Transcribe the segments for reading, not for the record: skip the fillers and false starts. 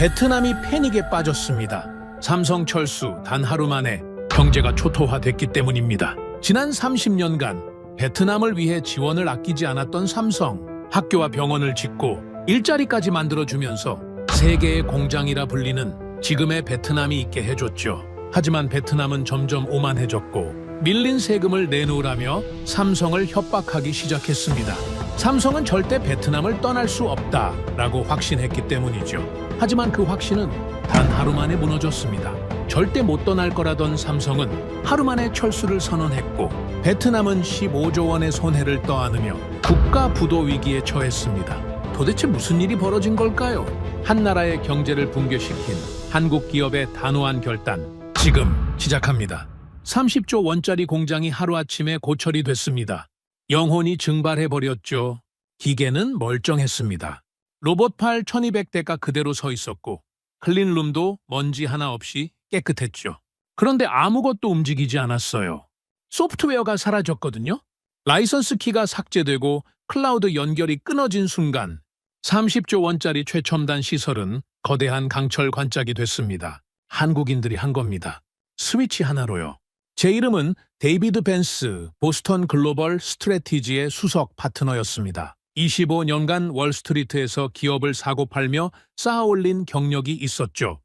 베트남이 패닉에 빠졌습니다. 삼성 철수 단 하루 만에 경제가 초토화됐기 때문입니다. 지난 30년간 베트남을 위해 지원을 아끼지 않았던 삼성, 학교와 병원을 짓고 일자리까지 만들어주면서 세계의 공장이라 불리는 지금의 베트남이 있게 해줬죠. 하지만 베트남은 점점 오만해졌고 밀린 세금을 내놓으라며 삼성을 협박하기 시작했습니다. 삼성은 절대 베트남을 떠날 수 없다라고 확신했기 때문이죠. 하지만 그 확신은 단 하루 만에 무너졌습니다. 절대 못 떠날 거라던 삼성은 하루 만에 철수를 선언했고 베트남은 15조 원의 손해를 떠안으며 국가 부도 위기에 처했습니다. 도대체 무슨 일이 벌어진 걸까요? 한 나라의 경제를 붕괴시킨 한국 기업의 단호한 결단, 지금 시작합니다. 30조 원짜리 공장이 하루아침에 고철이 됐습니다. 영혼이 증발해버렸죠. 기계는 멀쩡했습니다. 로봇팔 1200대가 그대로 서 있었고 클린룸도 먼지 하나 없이 깨끗했죠. 그런데 아무것도 움직이지 않았어요. 소프트웨어가 사라졌거든요. 라이선스 키가 삭제되고 클라우드 연결이 끊어진 순간 30조 원짜리 최첨단 시설은 거대한 강철 관짝이 됐습니다. 한국인들이 한 겁니다. 스위치 하나로요. 제 이름은 데이비드 벤스, 보스턴 글로벌 스트래티지의 수석 파트너였습니다. 25년간 월스트리트에서 기업을 사고팔며 쌓아올린 경력이 있었죠.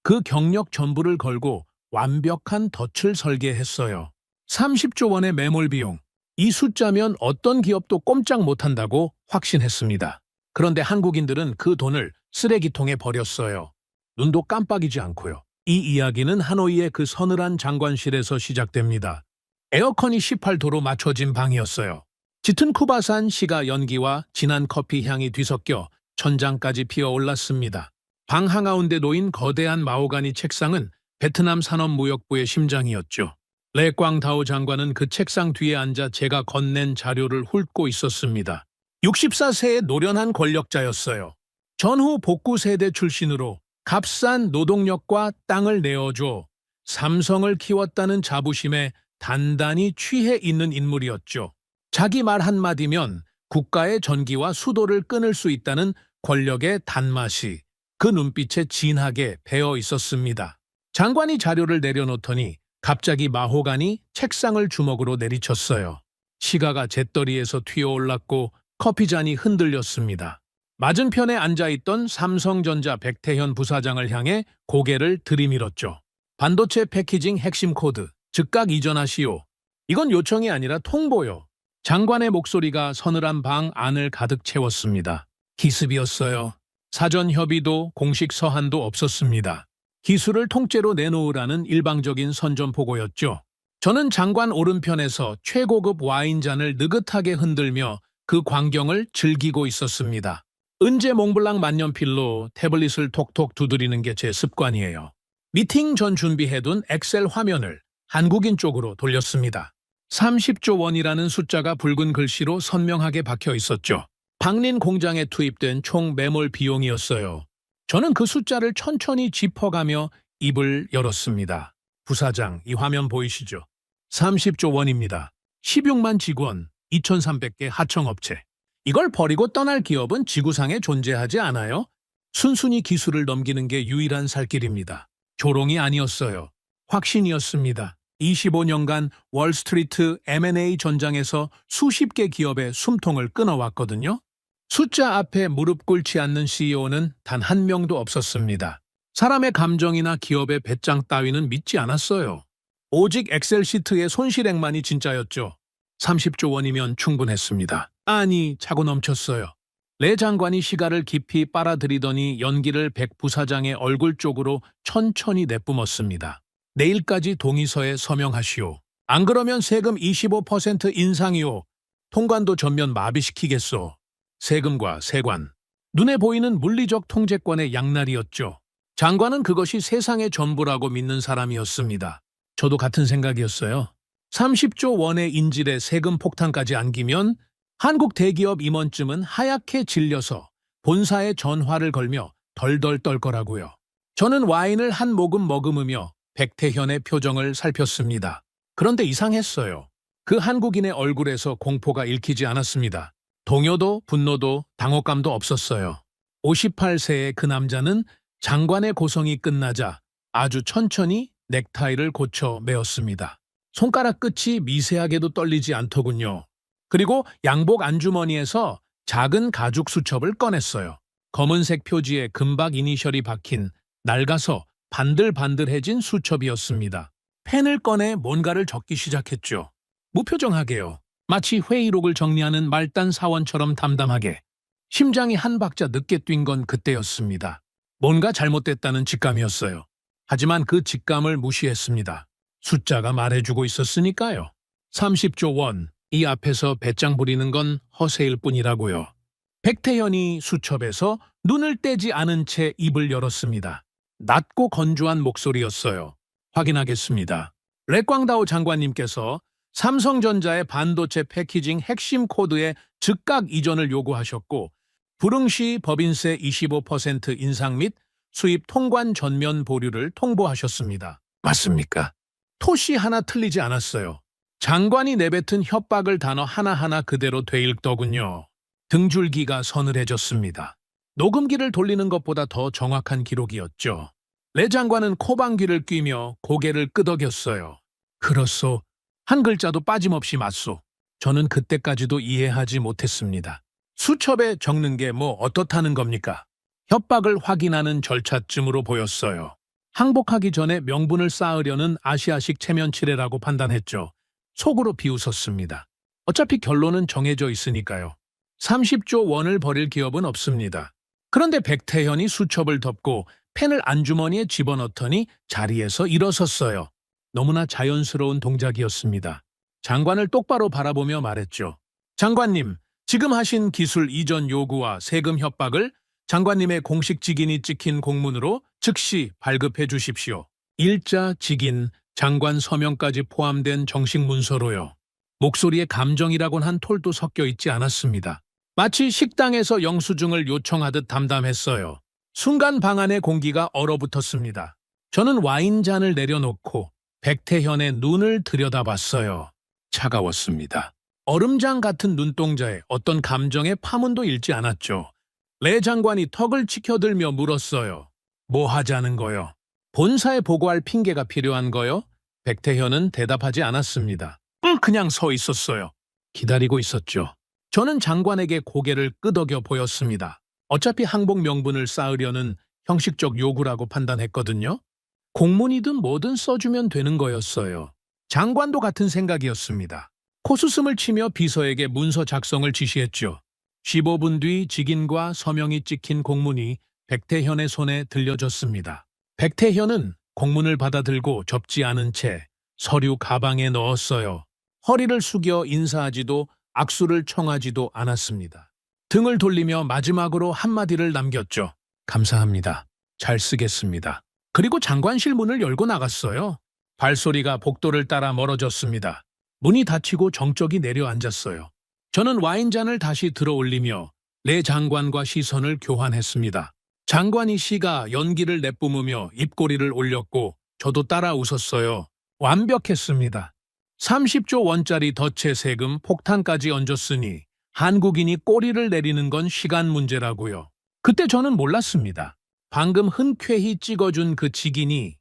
그 경력 전부를 걸고 완벽한 덫을 설계했어요. 30조 원의 매몰 비용. 이 숫자면 어떤 기업도 꼼짝 못한다고 확신했습니다. 그런데 한국인들은 그 돈을 쓰레기통에 버렸어요. 눈도 깜빡이지 않고요. 이 이야기는 하노이의 그 서늘한 장관실에서 시작됩니다. 에어컨이 18도로 맞춰진 방이었어요. 짙은 쿠바산 시가 연기와 진한 커피 향이 뒤섞여 천장까지 피어올랐습니다. 방 한가운데 놓인 거대한 마호가니 책상은 베트남 산업무역부의 심장이었죠. 레꽝다오 장관은 그 책상 뒤에 앉아 제가 건넨 자료를 훑고 있었습니다. 64세의 노련한 권력자였어요. 전후 복구 세대 출신으로 값싼 노동력과 땅을 내어줘 삼성을 키웠다는 자부심에 단단히 취해 있는 인물이었죠. 자기 말 한마디면 국가의 전기와 수도를 끊을 수 있다는 권력의 단맛이 그 눈빛에 진하게 배어 있었습니다. 장관이 자료를 내려놓더니 갑자기 마호가니 책상을 주먹으로 내리쳤어요. 시가가 재떨이에서 튀어올랐고 커피잔이 흔들렸습니다. 맞은편에 앉아있던 삼성전자 백태현 부사장을 향해 고개를 들이밀었죠. 반도체 패키징 핵심 코드, 즉각 이전하시오. 이건 요청이 아니라 통보요. 장관의 목소리가 서늘한 방 안을 가득 채웠습니다. 기습이었어요. 사전 협의도 공식 서한도 없었습니다. 기술을 통째로 내놓으라는 일방적인 선전포고였죠. 저는 장관 오른편에서 최고급 와인잔을 느긋하게 흔들며 그 광경을 즐기고 있었습니다. 은재 몽블랑 만년필로 태블릿을 톡톡 두드리는 게 제 습관이에요. 미팅 전 준비해둔 엑셀 화면을 한국인 쪽으로 돌렸습니다. 30조 원이라는 숫자가 붉은 글씨로 선명하게 박혀 있었죠. 박린 공장에 투입된 총 매몰 비용이었어요. 저는 그 숫자를 천천히 짚어가며 입을 열었습니다. 부사장, 이 화면 보이시죠? 30조 원입니다. 16만 직원, 2,300개 하청업체. 이걸 버리고 떠날 기업은 지구상에 존재하지 않아요? 순순히 기술을 넘기는 게 유일한 살 길입니다. 조롱이 아니었어요. 확신이었습니다. 25년간 월스트리트 M&A 전장에서 수십 개 기업의 숨통을 끊어왔거든요. 숫자 앞에 무릎 꿇지 않는 CEO는 단 한 명도 없었습니다. 사람의 감정이나 기업의 배짱 따위는 믿지 않았어요. 오직 엑셀 시트의 손실액만이 진짜였죠. 30조 원이면 충분했습니다. 아니, 차고 넘쳤어요. 레 장관이 시가를 깊이 빨아들이더니 연기를 백 부사장의 얼굴 쪽으로 천천히 내뿜었습니다. 내일까지 동의서에 서명하시오. 안 그러면 세금 25% 인상이오. 통관도 전면 마비시키겠소. 세금과 세관. 눈에 보이는 물리적 통제권의 양날이었죠. 장관은 그것이 세상의 전부라고 믿는 사람이었습니다. 저도 같은 생각이었어요. 30조 원의 인질에 세금 폭탄까지 안기면 한국 대기업 임원쯤은 하얗게 질려서 본사에 전화를 걸며 덜덜 떨 거라고요. 저는 와인을 한 모금 머금으며 백태현의 표정을 살폈습니다. 그런데 이상했어요. 그 한국인의 얼굴에서 공포가 읽히지 않았습니다. 동요도 분노도 당혹감도 없었어요. 58세의 그 남자는 장관의 고성이 끝나자 아주 천천히 넥타이를 고쳐 매었습니다. 손가락 끝이 미세하게도 떨리지 않더군요. 그리고 양복 안주머니에서 작은 가죽 수첩을 꺼냈어요. 검은색 표지에 금박 이니셜이 박힌 낡아서 반들반들해진 수첩이었습니다. 펜을 꺼내 뭔가를 적기 시작했죠. 무표정하게요. 마치 회의록을 정리하는 말단 사원처럼 담담하게. 심장이 한 박자 늦게 뛴 건 그때였습니다. 뭔가 잘못됐다는 직감이었어요. 하지만 그 직감을 무시했습니다. 숫자가 말해주고 있었으니까요. 30조 원, 이 앞에서 배짱 부리는 건 허세일 뿐이라고요. 백태현이 수첩에서 눈을 떼지 않은 채 입을 열었습니다. 낮고 건조한 목소리였어요. 확인하겠습니다. 렉광다오 장관님께서 삼성전자의 반도체 패키징 핵심 코드의 즉각 이전을 요구하셨고 불응시 법인세 25% 인상 및 수입 통관 전면 보류를 통보하셨습니다. 맞습니까? 토시 하나 틀리지 않았어요. 장관이 내뱉은 협박을 단어 하나하나 그대로 되읽더군요. 등줄기가 서늘해졌습니다. 녹음기를 돌리는 것보다 더 정확한 기록이었죠. 레 장관은 코방귀를 뀌며 고개를 끄덕였어요. 그렇소. 한 글자도 빠짐없이 맞소. 저는 그때까지도 이해하지 못했습니다. 수첩에 적는 게 뭐 어떻다는 겁니까? 협박을 확인하는 절차쯤으로 보였어요. 항복하기 전에 명분을 쌓으려는 아시아식 체면치레라고 판단했죠. 속으로 비웃었습니다. 어차피 결론은 정해져 있으니까요. 30조 원을 버릴 기업은 없습니다. 그런데 백태현이 수첩을 덮고 펜을 안주머니에 집어넣더니 자리에서 일어섰어요. 너무나 자연스러운 동작이었습니다. 장관을 똑바로 바라보며 말했죠. 장관님, 지금 하신 기술 이전 요구와 세금 협박을 장관님의 공식 직인이 찍힌 공문으로 즉시 발급해 주십시오. 일자, 직인, 장관 서명까지 포함된 정식 문서로요. 목소리에 감정이라곤 한 톨도 섞여 있지 않았습니다. 마치 식당에서 영수증을 요청하듯 담담했어요. 순간 방 안의 공기가 얼어붙었습니다. 저는 와인잔을 내려놓고 백태현의 눈을 들여다봤어요. 차가웠습니다. 얼음장 같은 눈동자에 어떤 감정의 파문도 일지 않았죠. 레 장관이 턱을 치켜들며 물었어요. 뭐 하자는 거요? 본사에 보고할 핑계가 필요한 거요? 백태현은 대답하지 않았습니다. 그냥 서 있었어요. 기다리고 있었죠. 저는 장관에게 고개를 끄덕여 보였습니다. 어차피 항복 명분을 쌓으려는 형식적 요구라고 판단했거든요. 공문이든 뭐든 써주면 되는 거였어요. 장관도 같은 생각이었습니다. 코수음을 치며 비서에게 문서 작성을 지시했죠. 15분 뒤 직인과 서명이 찍힌 공문이 백태현의 손에 들려졌습니다. 백태현은 공문을 받아들고 접지 않은 채 서류 가방에 넣었어요. 허리를 숙여 인사하지도 악수를 청하지도 않았습니다. 등을 돌리며 마지막으로 한마디를 남겼죠. 감사합니다. 잘 쓰겠습니다. 그리고 장관실 문을 열고 나갔어요. 발소리가 복도를 따라 멀어졌습니다. 문이 닫히고 정적이 내려앉았어요. 저는 와인잔을 다시 들어올리며 레 장관과 시선을 교환했습니다. 장관이 시가 연기를 내뿜으며 입꼬리를 올렸고 저도 따라 웃었어요. 완벽했습니다. 30조 원짜리 덫에 세금 폭탄까지 얹었으니 한국인이 꼬리를 내리는 건 시간 문제라고요. 그때 저는 몰랐습니다. 방금 흔쾌히 찍어준 그 직인이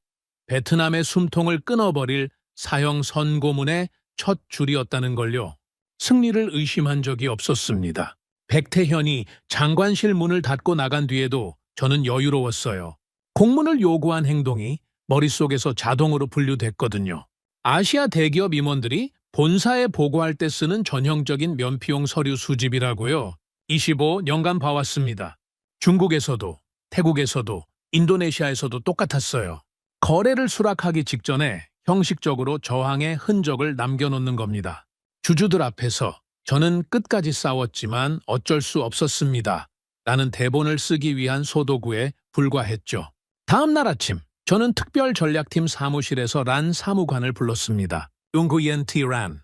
베트남의 숨통을 끊어버릴 사형 선고문의 첫 줄이었다는 걸요. 승리를 의심한 적이 없었습니다. 백태현이 장관실 문을 닫고 나간 뒤에도 저는 여유로웠어요. 공문을 요구한 행동이 머릿속에서 자동으로 분류됐거든요. 아시아 대기업 임원들이 본사에 보고할 때 쓰는 전형적인 면피용 서류 수집이라고요. 25년간 봐왔습니다. 중국에서도, 태국에서도, 인도네시아에서도 똑같았어요. 거래를 수락하기 직전에 형식적으로 저항의 흔적을 남겨놓는 겁니다. 주주들 앞에서 저는 끝까지 싸웠지만 어쩔 수 없었습니다. 라는 대본을 쓰기 위한 소도구에 불과했죠. 다음 날 아침, 저는 특별전략팀 사무실에서 란 사무관을 불렀습니다. 웅구옌 티 란.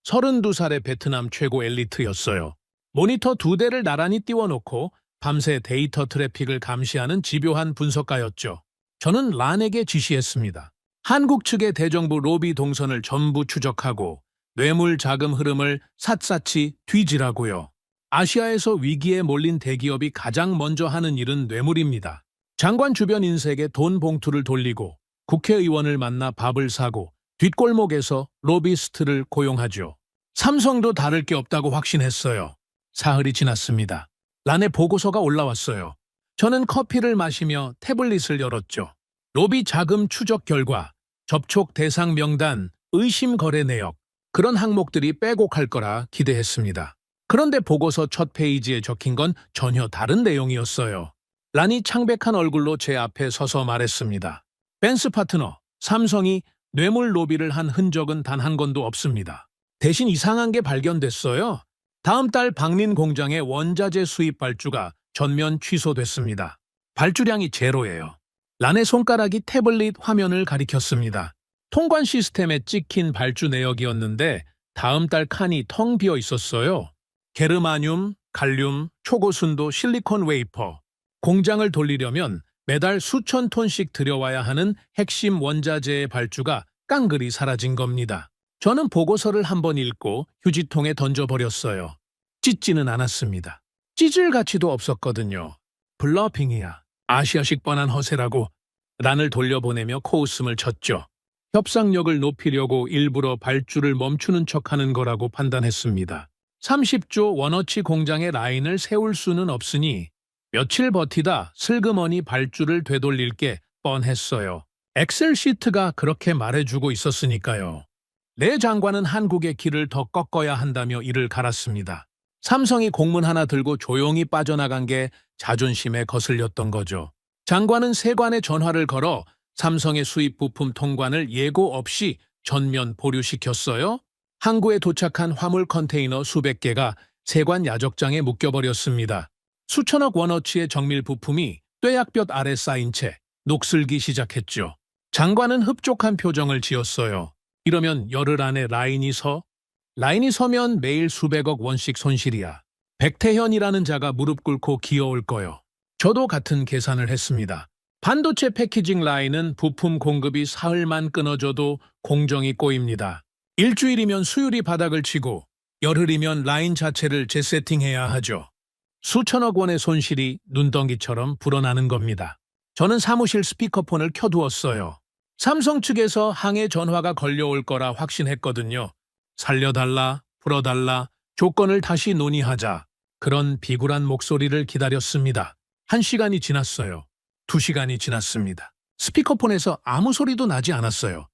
32살의 베트남 최고 엘리트였어요. 모니터 2대를 나란히 띄워놓고 밤새 데이터 트래픽을 감시하는 집요한 분석가였죠. 저는 란에게 지시했습니다. 한국 측의 대정부 로비 동선을 전부 추적하고 뇌물 자금 흐름을 샅샅이 뒤지라고요. 아시아에서 위기에 몰린 대기업이 가장 먼저 하는 일은 뇌물입니다. 장관 주변 인색에 돈 봉투를 돌리고 국회의원을 만나 밥을 사고 뒷골목에서 로비스트를 고용하죠. 삼성도 다를 게 없다고 확신했어요. 사흘이 지났습니다. 란의 보고서가 올라왔어요. 저는 커피를 마시며 태블릿을 열었죠. 로비 자금 추적 결과, 접촉 대상 명단, 의심 거래 내역, 그런 항목들이 빼곡할 거라 기대했습니다. 그런데 보고서 첫 페이지에 적힌 건 전혀 다른 내용이었어요. 란이 창백한 얼굴로 제 앞에 서서 말했습니다. 벤스 파트너, 삼성이 뇌물 로비를 한 흔적은 단 한 건도 없습니다. 대신 이상한 게 발견됐어요. 다음 달 박린 공장의 원자재 수입 발주가 전면 취소됐습니다. 발주량이 제로예요. 란의 손가락이 태블릿 화면을 가리켰습니다. 통관 시스템에 찍힌 발주 내역이었는데 다음 달 칸이 텅 비어 있었어요. 게르마늄, 갈륨, 초고순도 실리콘 웨이퍼. 공장을 돌리려면 매달 수천 톤씩 들여와야 하는 핵심 원자재의 발주가 깡그리 사라진 겁니다. 저는 보고서를 한번 읽고 휴지통에 던져버렸어요. 찢지는 않았습니다. 찢을 가치도 없었거든요. 블러핑이야. 아시아식 뻔한 허세라고 란을 돌려보내며 코웃음을 쳤죠. 협상력을 높이려고 일부러 발주를 멈추는 척하는 거라고 판단했습니다. 30조 원어치 공장의 라인을 세울 수는 없으니 며칠 버티다 슬그머니 발주를 되돌릴 게 뻔했어요. 엑셀 시트가 그렇게 말해주고 있었으니까요. 내 장관은 한국의 길을 더 꺾어야 한다며 이를 갈았습니다. 삼성이 공문 하나 들고 조용히 빠져나간 게 자존심에 거슬렸던 거죠. 장관은 세관에 전화를 걸어 삼성의 수입 부품 통관을 예고 없이 전면 보류시켰어요. 항구에 도착한 화물 컨테이너 수백 개가 세관 야적장에 묶여버렸습니다. 수천억 원어치의 정밀 부품이 뙤약볕 아래 쌓인 채 녹슬기 시작했죠. 장관은 흡족한 표정을 지었어요. 이러면 열흘 안에 라인이 서면 매일 수백억 원씩 손실이야. 백태현이라는 자가 무릎 꿇고 기어올 거요. 저도 같은 계산을 했습니다. 반도체 패키징 라인은 부품 공급이 사흘만 끊어져도 공정이 꼬입니다. 일주일이면 수율이 바닥을 치고 열흘이면 라인 자체를 재세팅해야 하죠. 수천억 원의 손실이 눈덩이처럼 불어나는 겁니다. 저는 사무실 스피커폰을 켜두었어요. 삼성 측에서 항해 전화가 걸려올 거라 확신했거든요. 살려달라, 풀어달라, 조건을 다시 논의하자. 그런 비굴한 목소리를 기다렸습니다. 1시간이 지났어요. 2시간이 지났습니다. 스피커폰에서 아무 소리도 나지 않았어요.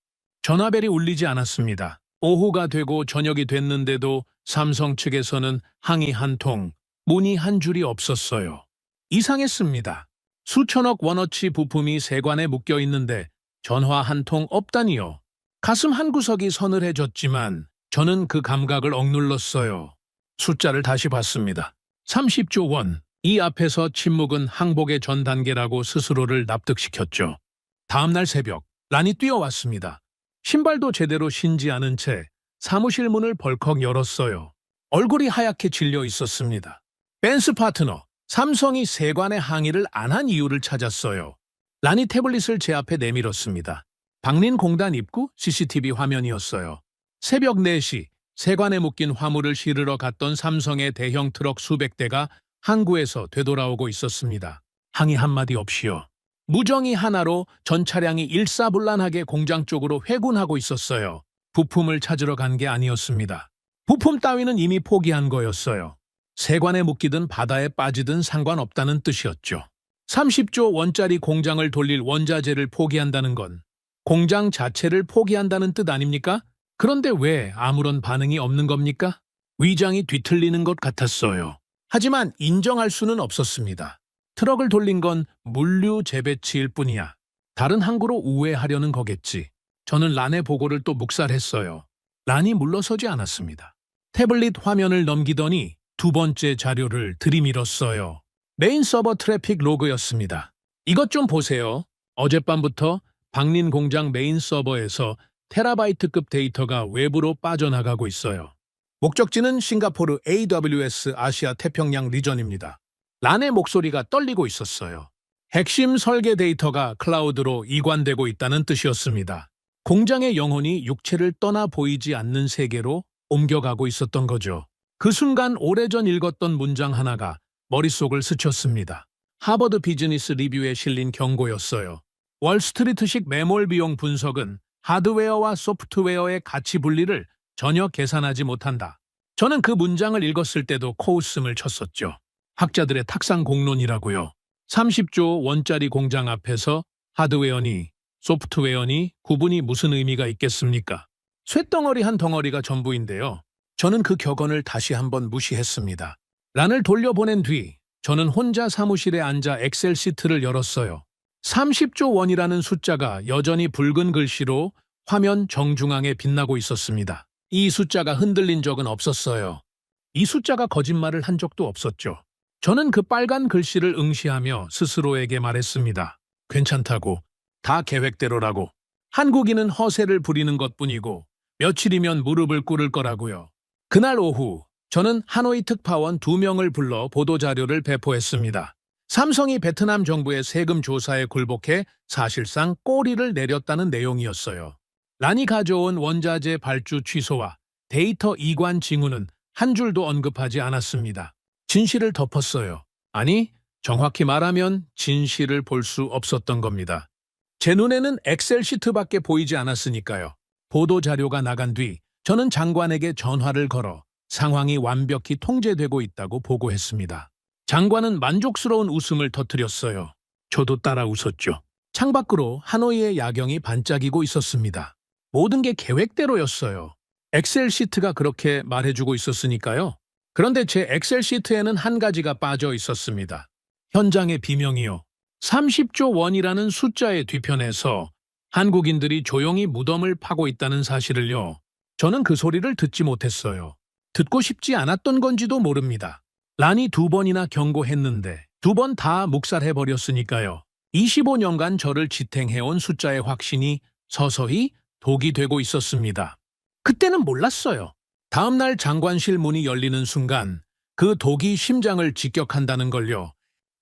전화벨이 울리지 않았습니다. 오후가 되고 저녁이 됐는데도 삼성 측에서는 항의 한 통, 문의 한 줄이 없었어요. 이상했습니다. 수천억 원어치 부품이 세관에 묶여 있는데 전화 한 통 없다니요. 가슴 한구석이 서늘해졌지만 저는 그 감각을 억눌렀어요. 숫자를 다시 봤습니다. 30조 원. 이 앞에서 침묵은 항복의 전 단계라고 스스로를 납득시켰죠. 다음날 새벽, 란이 뛰어왔습니다. 신발도 제대로 신지 않은 채 사무실 문을 벌컥 열었어요. 얼굴이 하얗게 질려 있었습니다. 벤스 파트너, 삼성이 세관의 항의를 안 한 이유를 찾았어요. 란이 태블릿을 제 앞에 내밀었습니다. 박린 공단 입구 CCTV 화면이었어요. 새벽 4시, 세관에 묶인 화물을 실으러 갔던 삼성의 대형 트럭 수백 대가 항구에서 되돌아오고 있었습니다. 항의 한마디 없이요. 무정의 하나로 전 차량이 일사불란하게 공장 쪽으로 회군하고 있었어요. 부품을 찾으러 간 게 아니었습니다. 부품 따위는 이미 포기한 거였어요. 세관에 묶이든 바다에 빠지든 상관없다는 뜻이었죠. 30조 원짜리 공장을 돌릴 원자재를 포기한다는 건 공장 자체를 포기한다는 뜻 아닙니까? 그런데 왜 아무런 반응이 없는 겁니까? 위장이 뒤틀리는 것 같았어요. 하지만 인정할 수는 없었습니다. 트럭을 돌린 건 물류 재배치일 뿐이야. 다른 항구로 우회하려는 거겠지. 저는 란의 보고를 또 묵살했어요. 란이 물러서지 않았습니다. 태블릿 화면을 넘기더니 두 번째 자료를 들이밀었어요. 메인 서버 트래픽 로그였습니다. 이것 좀 보세요. 어젯밤부터 박린 공장 메인 서버에서 테라바이트급 데이터가 외부로 빠져나가고 있어요. 목적지는 싱가포르 AWS 아시아 태평양 리전입니다. 란의 목소리가 떨리고 있었어요. 핵심 설계 데이터가 클라우드로 이관되고 있다는 뜻이었습니다. 공장의 영혼이 육체를 떠나 보이지 않는 세계로 옮겨가고 있었던 거죠. 그 순간 오래전 읽었던 문장 하나가 머릿속을 스쳤습니다. 하버드 비즈니스 리뷰에 실린 경고였어요. 월스트리트식 매몰 비용 분석은 하드웨어와 소프트웨어의 가치 분리를 전혀 계산하지 못한다. 저는 그 문장을 읽었을 때도 코웃음을 쳤었죠. 학자들의 탁상 공론이라고요. 30조 원짜리 공장 앞에서 하드웨어니 소프트웨어니 구분이 무슨 의미가 있겠습니까? 쇳덩어리 한 덩어리가 전부인데요. 저는 그 격언을 다시 한번 무시했습니다. 란을 돌려보낸 뒤 저는 혼자 사무실에 앉아 엑셀 시트를 열었어요. 30조 원이라는 숫자가 여전히 붉은 글씨로 화면 정중앙에 빛나고 있었습니다. 이 숫자가 흔들린 적은 없었어요. 이 숫자가 거짓말을 한 적도 없었죠. 저는 그 빨간 글씨를 응시하며 스스로에게 말했습니다. 괜찮다고. 다 계획대로라고. 한국인은 허세를 부리는 것뿐이고 며칠이면 무릎을 꿇을 거라고요. 그날 오후 저는 하노이 특파원 2명을 불러 보도자료를 배포했습니다. 삼성이 베트남 정부의 세금 조사에 굴복해 사실상 꼬리를 내렸다는 내용이었어요. 란이 가져온 원자재 발주 취소와 데이터 이관 징후는 한 줄도 언급하지 않았습니다. 진실을 덮었어요. 아니, 정확히 말하면 진실을 볼 수 없었던 겁니다. 제 눈에는 엑셀 시트밖에 보이지 않았으니까요. 보도자료가 나간 뒤 저는 장관에게 전화를 걸어 상황이 완벽히 통제되고 있다고 보고했습니다. 장관은 만족스러운 웃음을 터뜨렸어요. 저도 따라 웃었죠. 창밖으로 하노이의 야경이 반짝이고 있었습니다. 모든 게 계획대로였어요. 엑셀 시트가 그렇게 말해주고 있었으니까요. 그런데 제 엑셀 시트에는 한 가지가 빠져 있었습니다. 현장의 비명이요. 30조 원이라는 숫자의 뒤편에서 한국인들이 조용히 무덤을 파고 있다는 사실을요. 저는 그 소리를 듣지 못했어요. 듣고 싶지 않았던 건지도 모릅니다. 란이 2번이나 경고했는데 2번 다 묵살해버렸으니까요. 25년간 저를 지탱해온 숫자의 확신이 서서히 독이 되고 있었습니다. 그때는 몰랐어요. 다음 날 장관실 문이 열리는 순간 그 독이 심장을 직격한다는 걸요.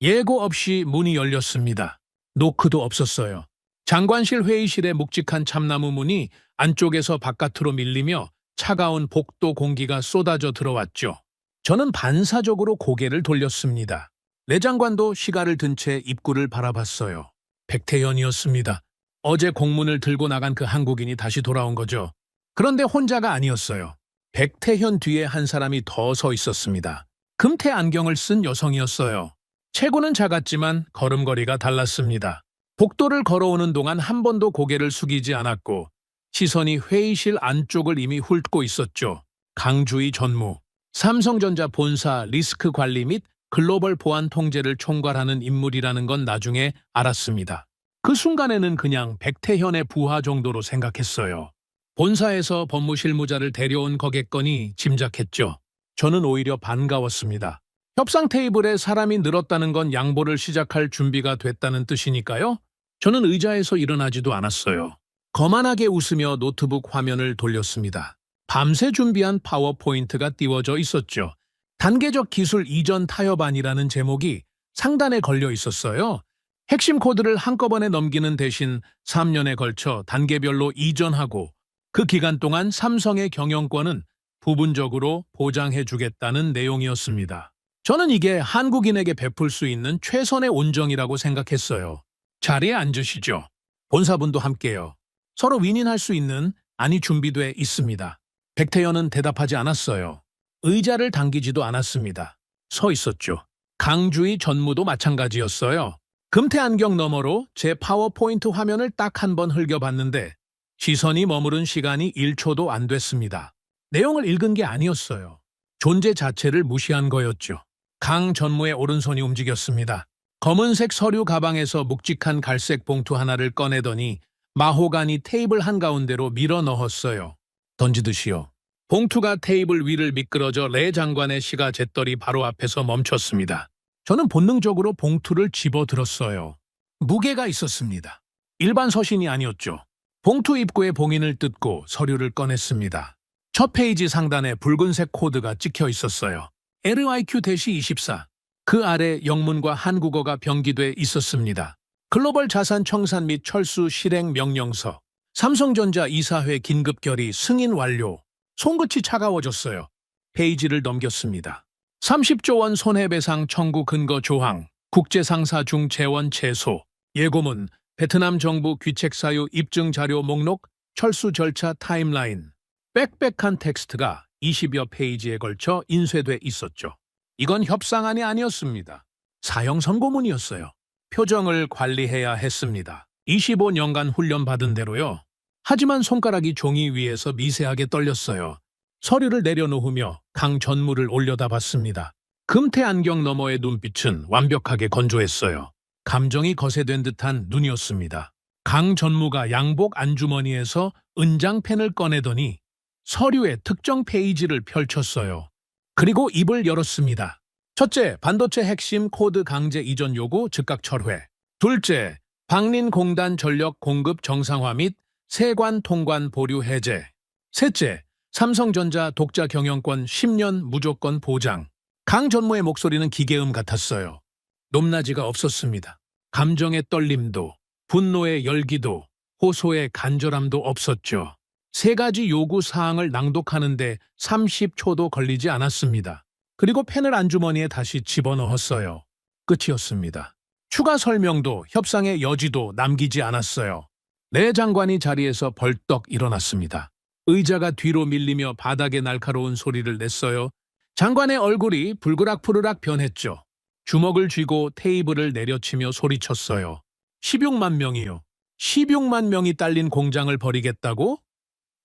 예고 없이 문이 열렸습니다. 노크도 없었어요. 장관실 회의실의 묵직한 참나무 문이 안쪽에서 바깥으로 밀리며 차가운 복도 공기가 쏟아져 들어왔죠. 저는 반사적으로 고개를 돌렸습니다. 내 장관도 시가를 든 채 입구를 바라봤어요. 백태현이었습니다. 어제 공문을 들고 나간 그 한국인이 다시 돌아온 거죠. 그런데 혼자가 아니었어요. 백태현 뒤에 한 사람이 더 서 있었습니다. 금태 안경을 쓴 여성이었어요. 체구는 작았지만 걸음걸이가 달랐습니다. 복도를 걸어오는 동안 한 번도 고개를 숙이지 않았고 시선이 회의실 안쪽을 이미 훑고 있었죠. 강주희 전무, 삼성전자 본사 리스크 관리 및 글로벌 보안 통제를 총괄하는 인물이라는 건 나중에 알았습니다. 그 순간에는 그냥 백태현의 부하 정도로 생각했어요. 본사에서 법무실무자를 데려온 거겠거니 짐작했죠. 저는 오히려 반가웠습니다. 협상 테이블에 사람이 늘었다는 건 양보를 시작할 준비가 됐다는 뜻이니까요. 저는 의자에서 일어나지도 않았어요. 거만하게 웃으며 노트북 화면을 돌렸습니다. 밤새 준비한 파워포인트가 띄워져 있었죠. 단계적 기술 이전 타협안이라는 제목이 상단에 걸려 있었어요. 핵심 코드를 한꺼번에 넘기는 대신 3년에 걸쳐 단계별로 이전하고 그 기간 동안 삼성의 경영권은 부분적으로 보장해주겠다는 내용이었습니다. 저는 이게 한국인에게 베풀 수 있는 최선의 온정이라고 생각했어요. 자리에 앉으시죠. 본사분도 함께요. 서로 윈윈할 수 있는 안이 준비돼 있습니다. 백태현은 대답하지 않았어요. 의자를 당기지도 않았습니다. 서 있었죠. 강주희 전무도 마찬가지였어요. 금태 안경 너머로 제 파워포인트 화면을 딱 한 번 흘겨봤는데 시선이 머무른 시간이 1초도 안 됐습니다. 내용을 읽은 게 아니었어요. 존재 자체를 무시한 거였죠. 강 전무의 오른손이 움직였습니다. 검은색 서류 가방에서 묵직한 갈색 봉투 하나를 꺼내더니 마호가니 테이블 한가운데로 밀어 넣었어요. 던지듯이요. 봉투가 테이블 위를 미끄러져 레 장관의 시가 잿더리 바로 앞에서 멈췄습니다. 저는 본능적으로 봉투를 집어들었어요. 무게가 있었습니다. 일반 서신이 아니었죠. 봉투 입구에 봉인을 뜯고 서류를 꺼냈습니다. 첫 페이지 상단에 붉은색 코드가 찍혀 있었어요. RIQ-24. 그 아래 영문과 한국어가 병기돼 있었습니다. 글로벌 자산 청산 및 철수 실행 명령서. 삼성전자 이사회 긴급 결의 승인 완료. 손끝이 차가워졌어요. 페이지를 넘겼습니다. 30조 원 손해배상 청구 근거 조항. 국제상사 중 재원 최소, 예고문, 베트남 정부 귀책 사유 입증 자료 목록, 철수 절차 타임라인, 빽빽한 텍스트가 20여 페이지에 걸쳐 인쇄돼 있었죠. 이건 협상안이 아니었습니다. 사형 선고문이었어요. 표정을 관리해야 했습니다. 25년간 훈련받은 대로요. 하지만 손가락이 종이 위에서 미세하게 떨렸어요. 서류를 내려놓으며 강 전무를 올려다봤습니다. 금태 안경 너머의 눈빛은 완벽하게 건조했어요. 감정이 거세된 듯한 눈이었습니다. 강 전무가 양복 안주머니에서 은장펜을 꺼내더니 서류의 특정 페이지를 펼쳤어요. 그리고 입을 열었습니다. 첫째, 반도체 핵심 코드 강제 이전 요구 즉각 철회. 둘째, 방린공단 전력 공급 정상화 및 세관 통관 보류 해제. 셋째, 삼성전자 독자 경영권 10년 무조건 보장. 강 전무의 목소리는 기계음 같았어요. 높낮이가 없었습니다. 감정의 떨림도, 분노의 열기도, 호소의 간절함도 없었죠. 세 가지 요구 사항을 낭독하는데 30초도 걸리지 않았습니다. 그리고 펜을 안주머니에 다시 집어넣었어요. 끝이었습니다. 추가 설명도 협상의 여지도 남기지 않았어요. 내 장관이 자리에서 벌떡 일어났습니다. 의자가 뒤로 밀리며 바닥에 날카로운 소리를 냈어요. 장관의 얼굴이 불그락푸르락 변했죠. 주먹을 쥐고 테이블을 내려치며 소리쳤어요. 16만 명이요. 16만 명이 딸린 공장을 버리겠다고?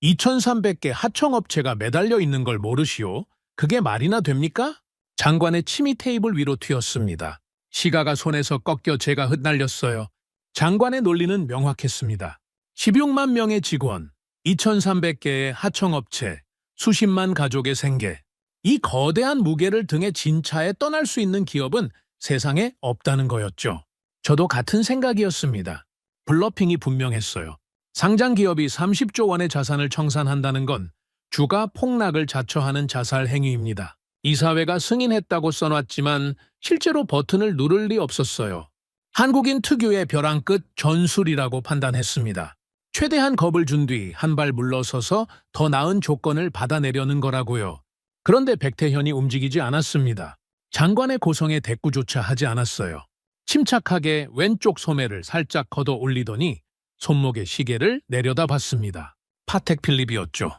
2,300개 하청업체가 매달려 있는 걸 모르시오? 그게 말이나 됩니까? 장관의 침이 테이블 위로 튀었습니다. 시가가 손에서 꺾여 제가 흩날렸어요. 장관의 논리는 명확했습니다. 16만 명의 직원, 2,300개의 하청업체, 수십만 가족의 생계. 이 거대한 무게를 등에 진 차에 떠날 수 있는 기업은 세상에 없다는 거였죠. 저도 같은 생각이었습니다. 블러핑이 분명했어요. 상장 기업이 30조 원의 자산을 청산한다는 건 주가 폭락을 자처하는 자살 행위입니다. 이사회가 승인했다고 써놨지만 실제로 버튼을 누를 리 없었어요. 한국인 특유의 벼랑 끝 전술이라고 판단했습니다. 최대한 겁을 준 뒤 한 발 물러서서 더 나은 조건을 받아내려는 거라고요. 그런데 백태현이 움직이지 않았습니다. 장관의 고성에 대꾸조차 하지 않았어요. 침착하게 왼쪽 소매를 살짝 걷어 올리더니 손목에 시계를 내려다봤습니다. 파텍 필립이었죠.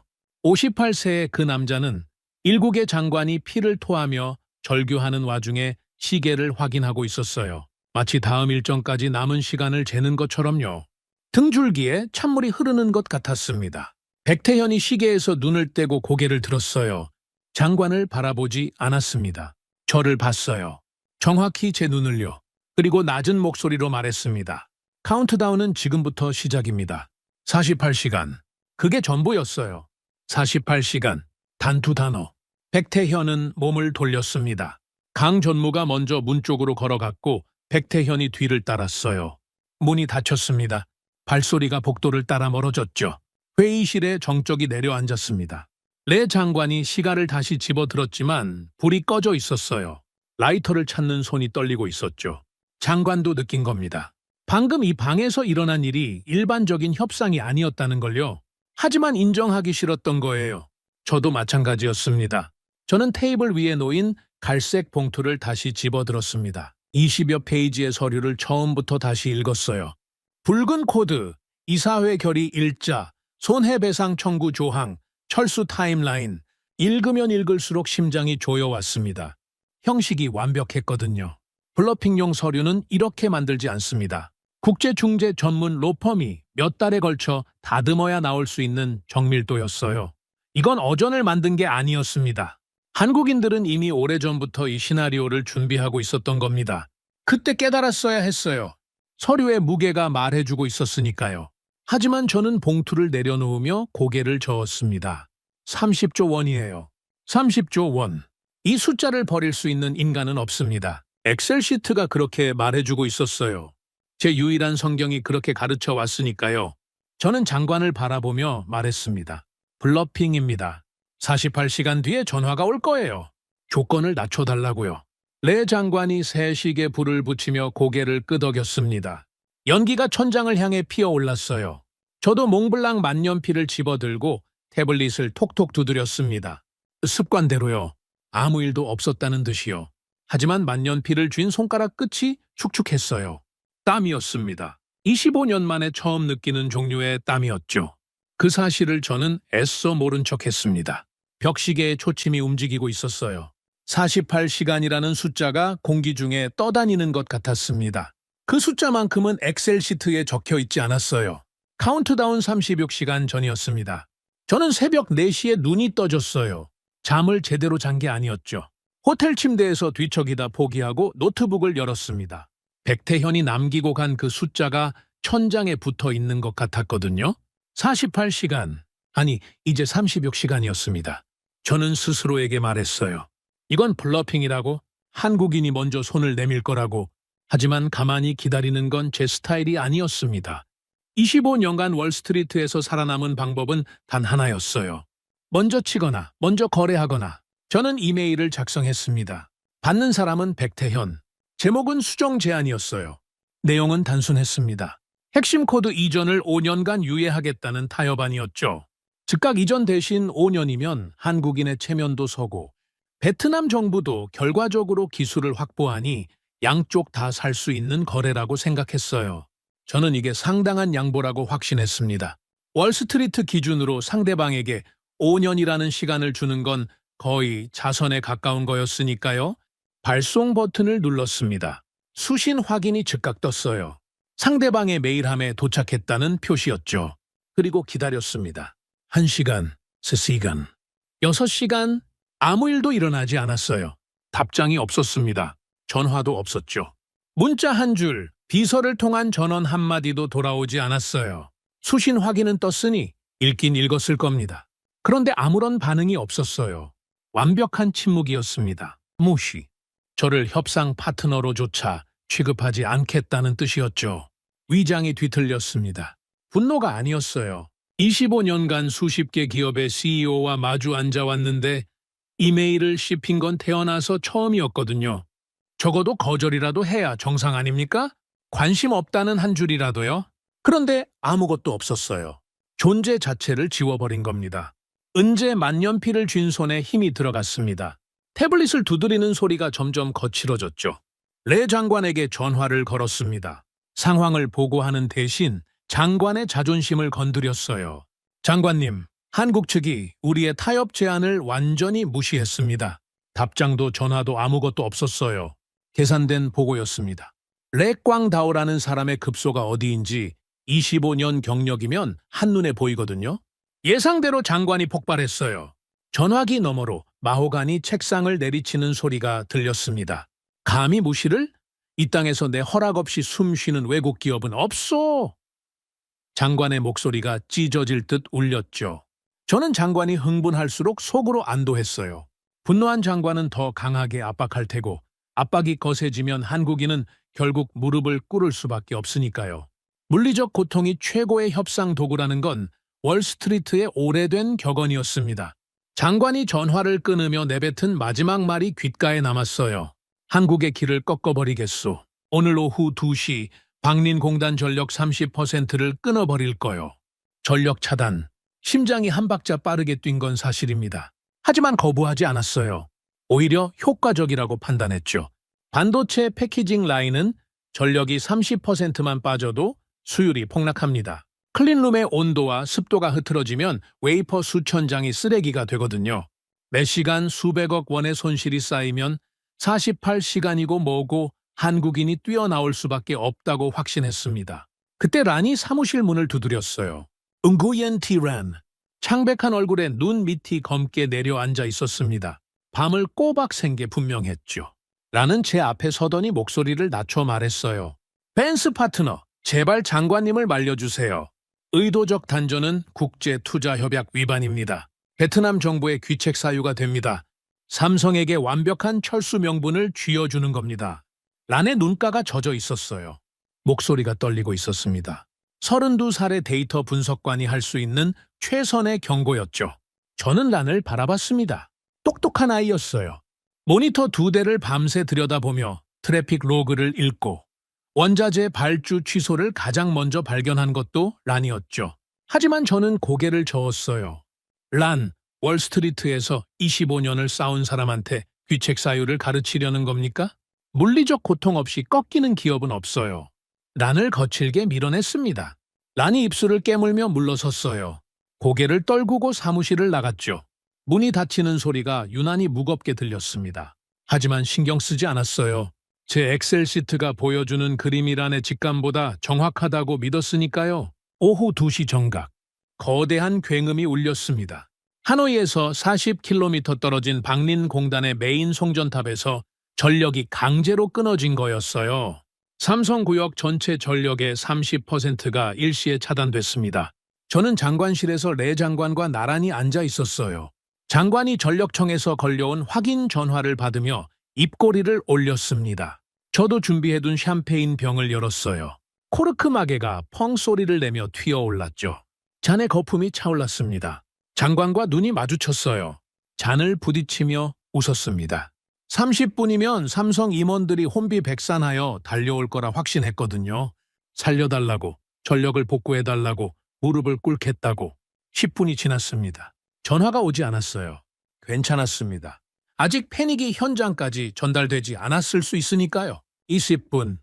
58세의 그 남자는 일국의 장관이 피를 토하며 절규하는 와중에 시계를 확인하고 있었어요. 마치 다음 일정까지 남은 시간을 재는 것처럼요. 등줄기에 찬물이 흐르는 것 같았습니다. 백태현이 시계에서 눈을 떼고 고개를 들었어요. 장관을 바라보지 않았습니다. 저를 봤어요. 정확히 제 눈을요. 그리고 낮은 목소리로 말했습니다. 카운트다운은 지금부터 시작입니다. 48시간. 그게 전부였어요. 48시간. 단 두 단어. 백태현은 몸을 돌렸습니다. 강 전무가 먼저 문 쪽으로 걸어갔고 백태현이 뒤를 따랐어요. 문이 닫혔습니다. 발소리가 복도를 따라 멀어졌죠. 회의실에 정적이 내려앉았습니다. 레 장관이 시가를 다시 집어들었지만 불이 꺼져 있었어요. 라이터를 찾는 손이 떨리고 있었죠. 장관도 느낀 겁니다. 방금 이 방에서 일어난 일이 일반적인 협상이 아니었다는 걸요. 하지만 인정하기 싫었던 거예요. 저도 마찬가지였습니다. 저는 테이블 위에 놓인 갈색 봉투를 다시 집어들었습니다. 20여 페이지의 서류를 처음부터 다시 읽었어요. 붉은 코드, 이사회 결의 일자, 손해배상 청구 조항, 철수 타임라인. 읽으면 읽을수록 심장이 조여왔습니다. 형식이 완벽했거든요. 블러핑용 서류는 이렇게 만들지 않습니다. 국제중재 전문 로펌이 몇 달에 걸쳐 다듬어야 나올 수 있는 정밀도였어요. 이건 어전을 만든 게 아니었습니다. 한국인들은 이미 오래전부터 이 시나리오를 준비하고 있었던 겁니다. 그때 깨달았어야 했어요. 서류의 무게가 말해주고 있었으니까요. 하지만 저는 봉투를 내려놓으며 고개를 저었습니다. 30조 원이에요. 30조 원. 이 숫자를 버릴 수 있는 인간은 없습니다. 엑셀 시트가 그렇게 말해주고 있었어요. 제 유일한 성경이 그렇게 가르쳐 왔으니까요. 저는 장관을 바라보며 말했습니다. 블러핑입니다. 48시간 뒤에 전화가 올 거예요. 조건을 낮춰달라고요. 레 장관이 새식에 불을 붙이며 고개를 끄덕였습니다. 연기가 천장을 향해 피어올랐어요. 저도 몽블랑 만년필을 집어들고 태블릿을 톡톡 두드렸습니다. 습관대로요. 아무 일도 없었다는 듯이요. 하지만 만년필을 쥔 손가락 끝이 축축했어요. 땀이었습니다. 25년 만에 처음 느끼는 종류의 땀이었죠. 그 사실을 저는 애써 모른 척했습니다. 벽시계의 초침이 움직이고 있었어요. 48시간이라는 숫자가 공기 중에 떠다니는 것 같았습니다. 그 숫자만큼은 엑셀 시트에 적혀 있지 않았어요. 카운트다운 36시간 전이었습니다. 저는 새벽 4시에 눈이 떠졌어요. 잠을 제대로 잔 게 아니었죠. 호텔 침대에서 뒤척이다 포기하고 노트북을 열었습니다. 백태현이 남기고 간 그 숫자가 천장에 붙어 있는 것 같았거든요. 48시간, 아니 이제 36시간이었습니다. 저는 스스로에게 말했어요. 이건 블러핑이라고, 한국인이 먼저 손을 내밀 거라고. 하지만 가만히 기다리는 건 제 스타일이 아니었습니다. 25년간 월스트리트에서 살아남은 방법은 단 하나였어요. 먼저 치거나 먼저 거래하거나. 저는 이메일을 작성했습니다. 받는 사람은 백태현. 제목은 수정 제안이었어요. 내용은 단순했습니다. 핵심 코드 이전을 5년간 유예하겠다는 타협안이었죠. 즉각 이전 대신 5년이면 한국인의 체면도 서고 베트남 정부도 결과적으로 기술을 확보하니 양쪽 다 살 수 있는 거래라고 생각했어요. 저는 이게 상당한 양보라고 확신했습니다. 월스트리트 기준으로 상대방에게 5년이라는 시간을 주는 건 거의 자선에 가까운 거였으니까요. 발송 버튼을 눌렀습니다. 수신 확인이 즉각 떴어요. 상대방의 메일함에 도착했다는 표시였죠. 그리고 기다렸습니다. 1시간, 3시간, 6시간, 아무 일도 일어나지 않았어요. 답장이 없었습니다. 전화도 없었죠. 문자 한 줄, 비서를 통한 전원 한마디도 돌아오지 않았어요. 수신 확인은 떴으니 읽긴 읽었을 겁니다. 그런데 아무런 반응이 없었어요. 완벽한 침묵이었습니다. 무시. 저를 협상 파트너로조차 취급하지 않겠다는 뜻이었죠. 위장이 뒤틀렸습니다. 분노가 아니었어요. 25년간 수십 개 기업의 CEO와 마주 앉아왔는데 이메일을 씹힌 건 태어나서 처음이었거든요. 적어도 거절이라도 해야 정상 아닙니까? 관심 없다는 한 줄이라도요. 그런데 아무것도 없었어요. 존재 자체를 지워버린 겁니다. 은재 만년필을 쥔 손에 힘이 들어갔습니다. 태블릿을 두드리는 소리가 점점 거칠어졌죠. 레 장관에게 전화를 걸었습니다. 상황을 보고하는 대신 장관의 자존심을 건드렸어요. 장관님, 한국 측이 우리의 타협 제안을 완전히 무시했습니다. 답장도 전화도 아무것도 없었어요. 계산된 보고였습니다. 레 꽝다오라는 사람의 급소가 어디인지 25년 경력이면 한눈에 보이거든요. 예상대로 장관이 폭발했어요. 전화기 너머로 마호가니 책상을 내리치는 소리가 들렸습니다. 감히 무시를? 이 땅에서 내 허락 없이 숨 쉬는 외국 기업은 없어! 장관의 목소리가 찢어질 듯 울렸죠. 저는 장관이 흥분할수록 속으로 안도했어요. 분노한 장관은 더 강하게 압박할 테고 압박이 거세지면 한국인은 결국 무릎을 꿇을 수밖에 없으니까요. 물리적 고통이 최고의 협상 도구라는 건 월스트리트의 오래된 격언이었습니다. 장관이 전화를 끊으며 내뱉은 마지막 말이 귓가에 남았어요. 한국의 길을 꺾어버리겠소. 오늘 오후 2시 방린공단 전력 30%를 끊어버릴 거요. 전력 차단. 심장이 한 박자 빠르게 뛴 건 사실입니다. 하지만 거부하지 않았어요. 오히려 효과적이라고 판단했죠. 반도체 패키징 라인은 전력이 30%만 빠져도 수율이 폭락합니다. 클린룸의 온도와 습도가 흐트러지면 웨이퍼 수천 장이 쓰레기가 되거든요. 매 시간 수백억 원의 손실이 쌓이면 48시간이고 뭐고 한국인이 뛰어나올 수밖에 없다고 확신했습니다. 그때 란이 사무실 문을 두드렸어요. 응구옌 티란. 창백한 얼굴에 눈 밑이 검게 내려앉아 있었습니다. 밤을 꼬박 샌 게 분명했죠. 란은 제 앞에 서더니 목소리를 낮춰 말했어요. 벤스 파트너, 제발 장관님을 말려주세요. 의도적 단전은 국제투자협약 위반입니다. 베트남 정부의 귀책 사유가 됩니다. 삼성에게 완벽한 철수 명분을 쥐어주는 겁니다. 란의 눈가가 젖어 있었어요. 목소리가 떨리고 있었습니다. 32살의 데이터 분석관이 할 수 있는 최선의 경고였죠. 저는 란을 바라봤습니다. 똑똑한 아이였어요. 모니터 2대를 밤새 들여다보며 트래픽 로그를 읽고 원자재 발주 취소를 가장 먼저 발견한 것도 란이었죠. 하지만 저는 고개를 저었어요. 란, 월스트리트에서 25년을 쌓은 사람한테 귀책 사유를 가르치려는 겁니까? 물리적 고통 없이 꺾이는 기업은 없어요. 란을 거칠게 밀어냈습니다. 란이 입술을 깨물며 물러섰어요. 고개를 떨구고 사무실을 나갔죠. 문이 닫히는 소리가 유난히 무겁게 들렸습니다. 하지만 신경 쓰지 않았어요. 제 엑셀 시트가 보여주는 그림이란의 직감보다 정확하다고 믿었으니까요. 오후 2시 정각. 거대한 굉음이 울렸습니다. 하노이에서 40km 떨어진 박린공단의 메인 송전탑에서 전력이 강제로 끊어진 거였어요. 삼성구역 전체 전력의 30%가 일시에 차단됐습니다. 저는 장관실에서 레 장관과 나란히 앉아 있었어요. 장관이 전력청에서 걸려온 확인 전화를 받으며 입꼬리를 올렸습니다. 저도 준비해둔 샴페인 병을 열었어요. 코르크 마개가 펑 소리를 내며 튀어올랐죠. 잔의 거품이 차올랐습니다. 장관과 눈이 마주쳤어요. 잔을 부딪히며 웃었습니다. 30분이면 삼성 임원들이 혼비백산하여 달려올 거라 확신했거든요. 살려달라고, 전력을 복구해달라고, 무릎을 꿇겠다고. 10분이 지났습니다. 전화가 오지 않았어요. 괜찮았습니다. 아직 패닉이 현장까지 전달되지 않았을 수 있으니까요. 20분.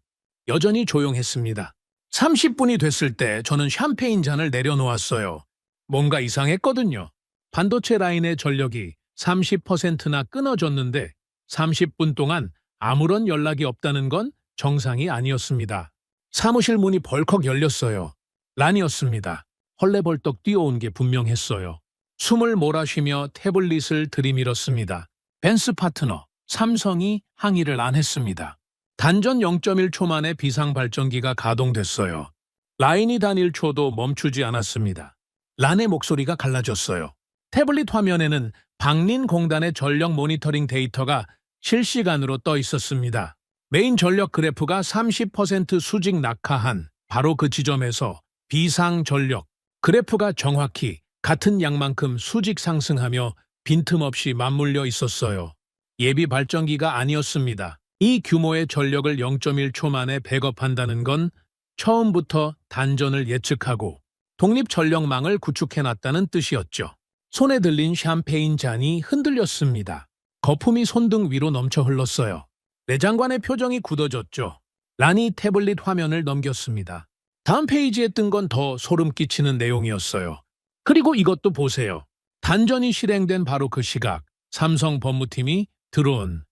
여전히 조용했습니다. 30분이 됐을 때 저는 샴페인 잔을 내려놓았어요. 뭔가 이상했거든요. 반도체 라인의 전력이 30%나 끊어졌는데 30분 동안 아무런 연락이 없다는 건 정상이 아니었습니다. 사무실 문이 벌컥 열렸어요. 란이었습니다. 헐레벌떡 뛰어온 게 분명했어요. 숨을 몰아쉬며 태블릿을 들이밀었습니다. 벤스 파트너, 삼성이 항의를 안 했습니다. 단전 0.1초 만에 비상발전기가 가동됐어요. 라인이 단 1초도 멈추지 않았습니다. 란의 목소리가 갈라졌어요. 태블릿 화면에는 박린공단의 전력 모니터링 데이터가 실시간으로 떠 있었습니다. 메인 전력 그래프가 30% 수직 낙하한 바로 그 지점에서 비상전력 그래프가 정확히 같은 양만큼 수직 상승하며 빈틈없이 맞물려 있었어요. 예비 발전기가 아니었습니다. 이 규모의 전력을 0.1초 만에 백업한다는 건 처음부터 단전을 예측하고 독립전력망을 구축해놨다는 뜻이었죠. 손에 들린 샴페인 잔이 흔들렸습니다. 거품이 손등 위로 넘쳐 흘렀어요. 내 장관의 표정이 굳어졌죠. 란이 태블릿 화면을 넘겼습니다. 다음 페이지에 뜬 건 더 소름 끼치는 내용이었어요. 그리고 이것도 보세요. 단전이 실행된 바로 그 시각, 삼성 법무팀이 드론,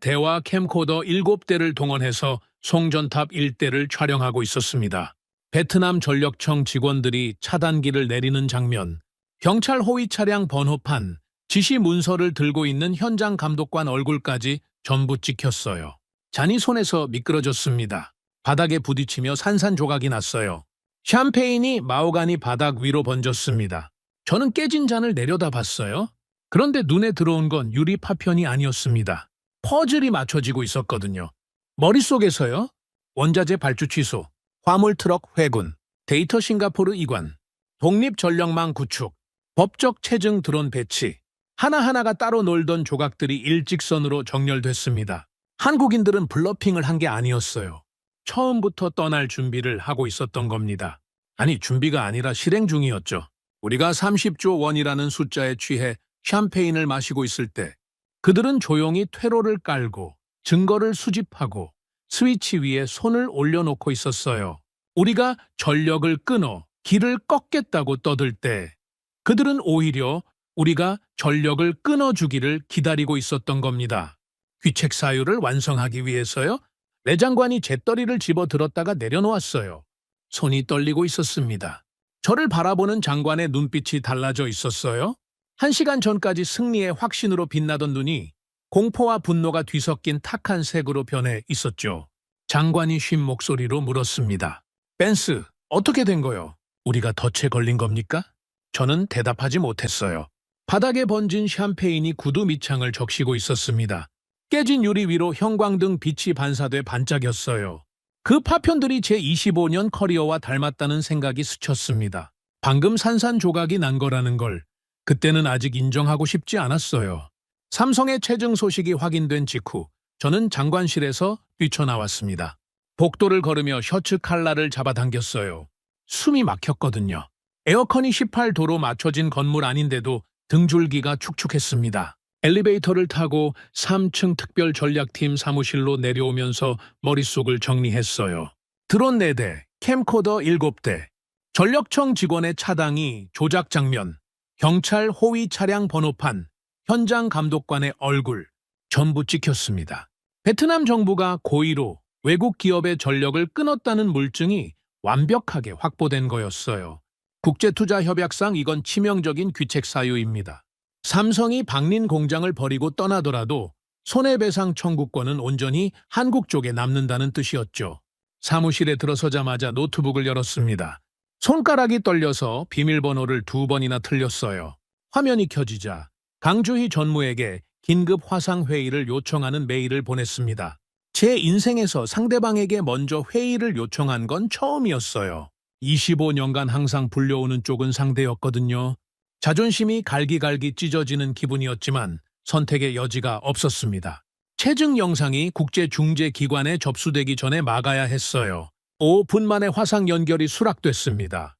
대화 캠코더 7대를 동원해서 송전탑 일대를 촬영하고 있었습니다. 베트남 전력청 직원들이 차단기를 내리는 장면, 경찰 호위 차량 번호판, 지시 문서를 들고 있는 현장 감독관 얼굴까지 전부 찍혔어요. 잔이 손에서 미끄러졌습니다. 바닥에 부딪히며 산산조각이 났어요. 샴페인이 마호가니 바닥 위로 번졌습니다. 저는 깨진 잔을 내려다봤어요. 그런데 눈에 들어온 건 유리 파편이 아니었습니다. 퍼즐이 맞춰지고 있었거든요. 머릿속에서요. 원자재 발주 취소, 화물 트럭 회군, 데이터 싱가포르 이관, 독립전력망 구축, 법적 체증 드론 배치, 하나하나가 따로 놀던 조각들이 일직선으로 정렬됐습니다. 한국인들은 블러핑을 한 게 아니었어요. 처음부터 떠날 준비를 하고 있었던 겁니다. 아니, 준비가 아니라 실행 중이었죠. 우리가 30조 원이라는 숫자에 취해 샴페인을 마시고 있을 때 그들은 조용히 퇴로를 깔고 증거를 수집하고 스위치 위에 손을 올려놓고 있었어요. 우리가 전력을 끊어 길을 꺾겠다고 떠들 때 그들은 오히려 우리가 전력을 끊어주기를 기다리고 있었던 겁니다. 귀책 사유를 완성하기 위해서요. 내 장관이 잿더리를 집어들었다가 내려놓았어요. 손이 떨리고 있었습니다. 저를 바라보는 장관의 눈빛이 달라져 있었어요. 1시간 전까지 승리의 확신으로 빛나던 눈이 공포와 분노가 뒤섞인 탁한 색으로 변해 있었죠. 장관이 쉰 목소리로 물었습니다. 벤스, 어떻게 된 거요? 우리가 덫에 걸린 겁니까? 저는 대답하지 못했어요. 바닥에 번진 샴페인이 구두 밑창을 적시고 있었습니다. 깨진 유리 위로 형광등 빛이 반사돼 반짝였어요. 그 파편들이 제 25년 커리어와 닮았다는 생각이 스쳤습니다. 방금 산산조각이 난 거라는 걸 그때는 아직 인정하고 싶지 않았어요. 삼성의 체증 소식이 확인된 직후 저는 장관실에서 뛰쳐나왔습니다. 복도를 걸으며 셔츠 칼라를 잡아당겼어요. 숨이 막혔거든요. 에어컨이 18도로 맞춰진 건물 아닌데도 등줄기가 축축했습니다. 엘리베이터를 타고 3층 특별전략팀 사무실로 내려오면서 머릿속을 정리했어요. 드론 4대, 캠코더 7대, 전력청 직원의 차당이 조작 장면, 경찰 호위 차량 번호판, 현장 감독관의 얼굴, 전부 찍혔습니다. 베트남 정부가 고의로 외국 기업의 전력을 끊었다는 물증이 완벽하게 확보된 거였어요. 국제투자협약상 이건 치명적인 귀책 사유입니다. 삼성이 박린 공장을 버리고 떠나더라도 손해배상 청구권은 온전히 한국 쪽에 남는다는 뜻이었죠. 사무실에 들어서자마자 노트북을 열었습니다. 손가락이 떨려서 비밀번호를 2번이나 틀렸어요. 화면이 켜지자 강주희 전무에게 긴급 화상회의를 요청하는 메일을 보냈습니다. 제 인생에서 상대방에게 먼저 회의를 요청한 건 처음이었어요. 25년간 항상 불려오는 쪽은 상대였거든요. 자존심이 갈기갈기 찢어지는 기분이었지만 선택의 여지가 없었습니다. 체증 영상이 국제중재기관에 접수되기 전에 막아야 했어요. 5분 만에 화상 연결이 수락됐습니다.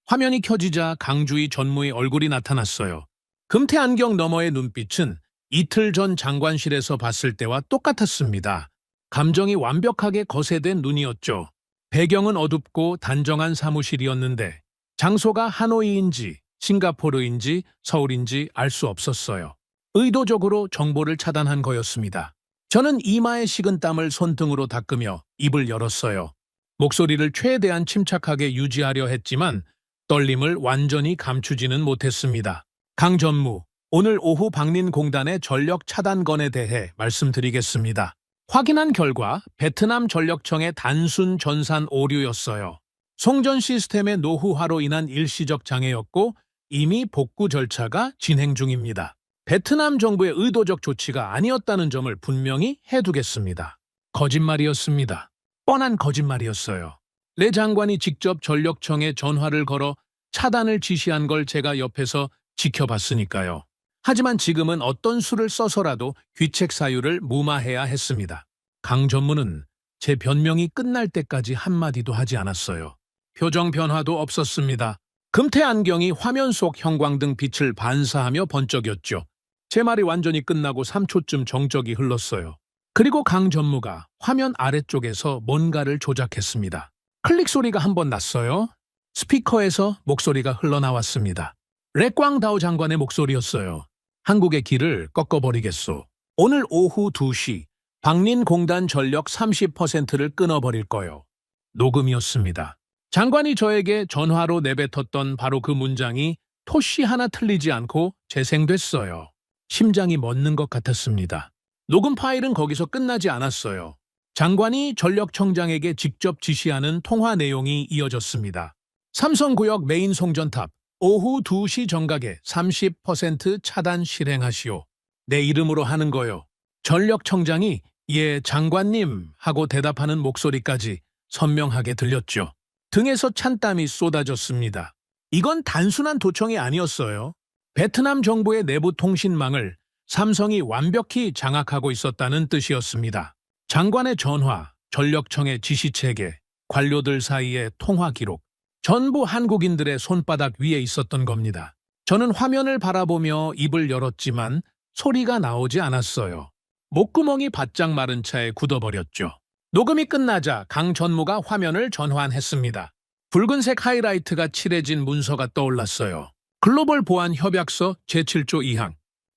화면이 켜지자 강주희 전무의 얼굴이 나타났어요. 금태 안경 너머의 눈빛은 이틀 전 장관실에서 봤을 때와 똑같았습니다. 감정이 완벽하게 거세된 눈이었죠. 배경은 어둡고 단정한 사무실이었는데 장소가 하노이인지 싱가포르인지 서울인지 알 수 없었어요. 의도적으로 정보를 차단한 거였습니다. 저는 이마에 식은 땀을 손등으로 닦으며 입을 열었어요. 목소리를 최대한 침착하게 유지하려 했지만 떨림을 완전히 감추지는 못했습니다. 강 전무, 오늘 오후 박린공단의 전력 차단건에 대해 말씀드리겠습니다. 확인한 결과 베트남 전력청의 단순 전산 오류였어요. 송전 시스템의 노후화로 인한 일시적 장애였고 이미 복구 절차가 진행 중입니다. 베트남 정부의 의도적 조치가 아니었다는 점을 분명히 해두겠습니다. 거짓말이었습니다. 뻔한 거짓말이었어요. 레 장관이 직접 전력청에 전화를 걸어 차단을 지시한 걸 제가 옆에서 지켜봤으니까요. 하지만 지금은 어떤 수를 써서라도 귀책 사유를 무마해야 했습니다. 강 전무는 제 변명이 끝날 때까지 한마디도 하지 않았어요. 표정 변화도 없었습니다. 금태 안경이 화면 속 형광등 빛을 반사하며 번쩍였죠. 제 말이 완전히 끝나고 3초쯤 정적이 흘렀어요. 그리고 강 전무가 화면 아래쪽에서 뭔가를 조작했습니다. 클릭 소리가 한 번 났어요. 스피커에서 목소리가 흘러나왔습니다. 레꽝다오 장관의 목소리였어요. 한국의 길을 꺾어버리겠소. 오늘 오후 2시 박린공단 전력 30%를 끊어버릴 거요. 녹음이었습니다. 장관이 저에게 전화로 내뱉었던 바로 그 문장이 토시 하나 틀리지 않고 재생됐어요. 심장이 멎는 것 같았습니다. 녹음 파일은 거기서 끝나지 않았어요. 장관이 전력청장에게 직접 지시하는 통화 내용이 이어졌습니다. 삼성구역 메인 송전탑 오후 2시 정각에 30% 차단 실행하시오. 내 이름으로 하는 거요. 전력청장이 예 장관님 하고 대답하는 목소리까지 선명하게 들렸죠. 등에서 찬땀이 쏟아졌습니다. 이건 단순한 도청이 아니었어요. 베트남 정부의 내부 통신망을 삼성이 완벽히 장악하고 있었다는 뜻이었습니다. 장관의 전화, 전력청의 지시체계, 관료들 사이의 통화 기록, 전부 한국인들의 손바닥 위에 있었던 겁니다. 저는 화면을 바라보며 입을 열었지만 소리가 나오지 않았어요. 목구멍이 바짝 마른 차에 굳어버렸죠. 녹음이 끝나자 강 전무가 화면을 전환했습니다. 붉은색 하이라이트가 칠해진 문서가 떠올랐어요. 글로벌 보안 협약서 제7조 2항.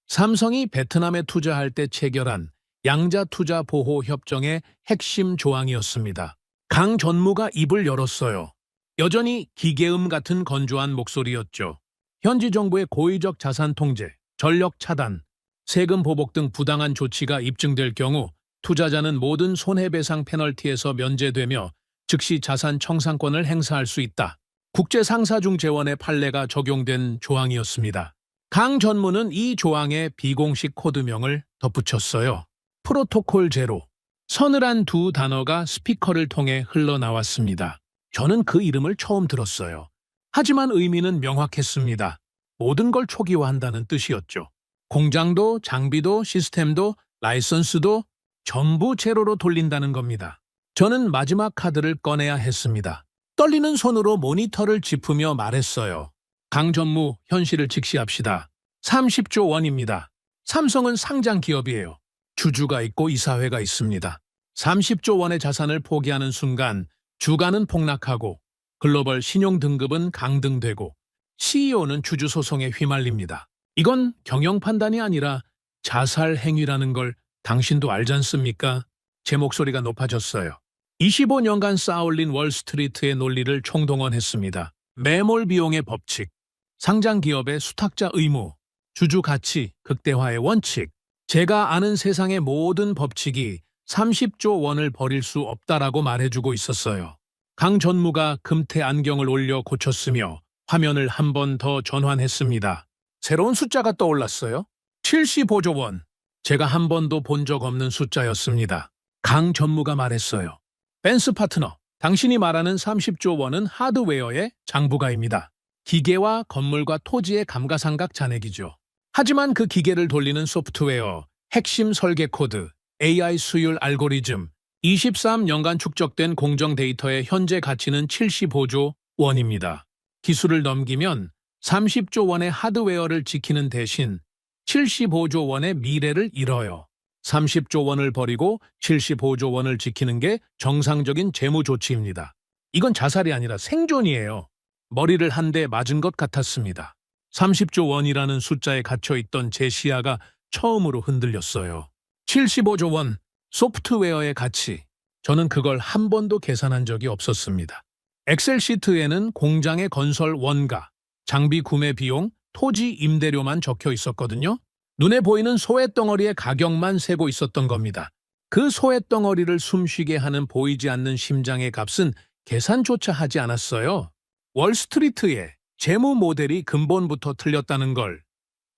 삼성이 베트남에 투자할 때 체결한 양자 투자 보호 협정의 핵심 조항이었습니다. 강 전무가 입을 열었어요. 여전히 기계음 같은 건조한 목소리였죠. 현지 정부의 고의적 자산 통제, 전력 차단, 세금 보복 등 부당한 조치가 입증될 경우 투자자는 모든 손해배상 페널티에서 면제되며 즉시 자산 청산권을 행사할 수 있다. 국제상사중 재원의 판례가 적용된 조항이었습니다. 강 전무는 이 조항에 비공식 코드명을 덧붙였어요. 프로토콜 제로. 서늘한 두 단어가 스피커를 통해 흘러나왔습니다. 저는 그 이름을 처음 들었어요. 하지만 의미는 명확했습니다. 모든 걸 초기화한다는 뜻이었죠. 공장도 장비도 시스템도 라이선스도 전부 제로로 돌린다는 겁니다. 저는 마지막 카드를 꺼내야 했습니다. 떨리는 손으로 모니터를 짚으며 말했어요. 강 전무, 현실을 직시합시다. 30조 원입니다. 삼성은 상장 기업이에요. 주주가 있고 이사회가 있습니다. 30조 원의 자산을 포기하는 순간 주가는 폭락하고 글로벌 신용 등급은 강등되고 CEO는 주주 소송에 휘말립니다. 이건 경영 판단이 아니라 자살 행위라는 걸 당신도 알지 않습니까? 제 목소리가 높아졌어요. 25년간 쌓아올린 월스트리트의 논리를 총동원했습니다. 매몰 비용의 법칙, 상장 기업의 수탁자 의무, 주주 가치 극대화의 원칙. 제가 아는 세상의 모든 법칙이 30조 원을 버릴 수 없다라고 말해주고 있었어요. 강 전무가 금태 안경을 올려 고쳤으며 화면을 한 번 더 전환했습니다. 새로운 숫자가 떠올랐어요. 75조 원. 제가 한 번도 본 적 없는 숫자였습니다. 강 전무가 말했어요. 벤스 파트너, 당신이 말하는 30조 원은 하드웨어의 장부가입니다. 기계와 건물과 토지의 감가상각 잔액이죠. 하지만 그 기계를 돌리는 소프트웨어, 핵심 설계 코드, AI 수율 알고리즘, 23년간 축적된 공정 데이터의 현재 가치는 75조 원입니다. 기술을 넘기면 30조 원의 하드웨어를 지키는 대신 75조 원의 미래를 잃어요. 30조 원을 버리고 75조 원을 지키는 게 정상적인 재무 조치입니다. 이건 자살이 아니라 생존이에요. 머리를 한 대 맞은 것 같았습니다. 30조 원이라는 숫자에 갇혀있던 제 시야가 처음으로 흔들렸어요. 75조 원, 소프트웨어의 가치. 저는 그걸 한 번도 계산한 적이 없었습니다. 엑셀 시트에는 공장의 건설 원가, 장비 구매 비용, 토지 임대료만 적혀 있었거든요. 눈에 보이는 소액덩어리의 가격만 세고 있었던 겁니다. 그 소액덩어리를 숨쉬게 하는 보이지 않는 심장의 값은 계산조차 하지 않았어요. 월스트리트의 재무 모델이 근본부터 틀렸다는 걸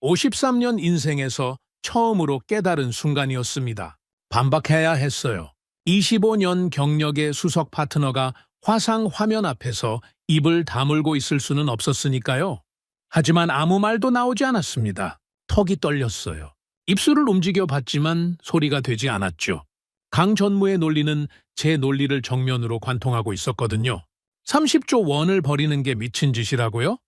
53년 인생에서 처음으로 깨달은 순간이었습니다. 반박해야 했어요. 25년 경력의 수석 파트너가 화상 화면 앞에서 입을 다물고 있을 수는 없었으니까요. 하지만 아무 말도 나오지 않았습니다. 턱이 떨렸어요. 입술을 움직여 봤지만 소리가 되지 않았죠. 강 전무의 논리는 제 논리를 정면으로 관통하고 있었거든요. 30조 원을 버리는 게 미친 짓이라고요?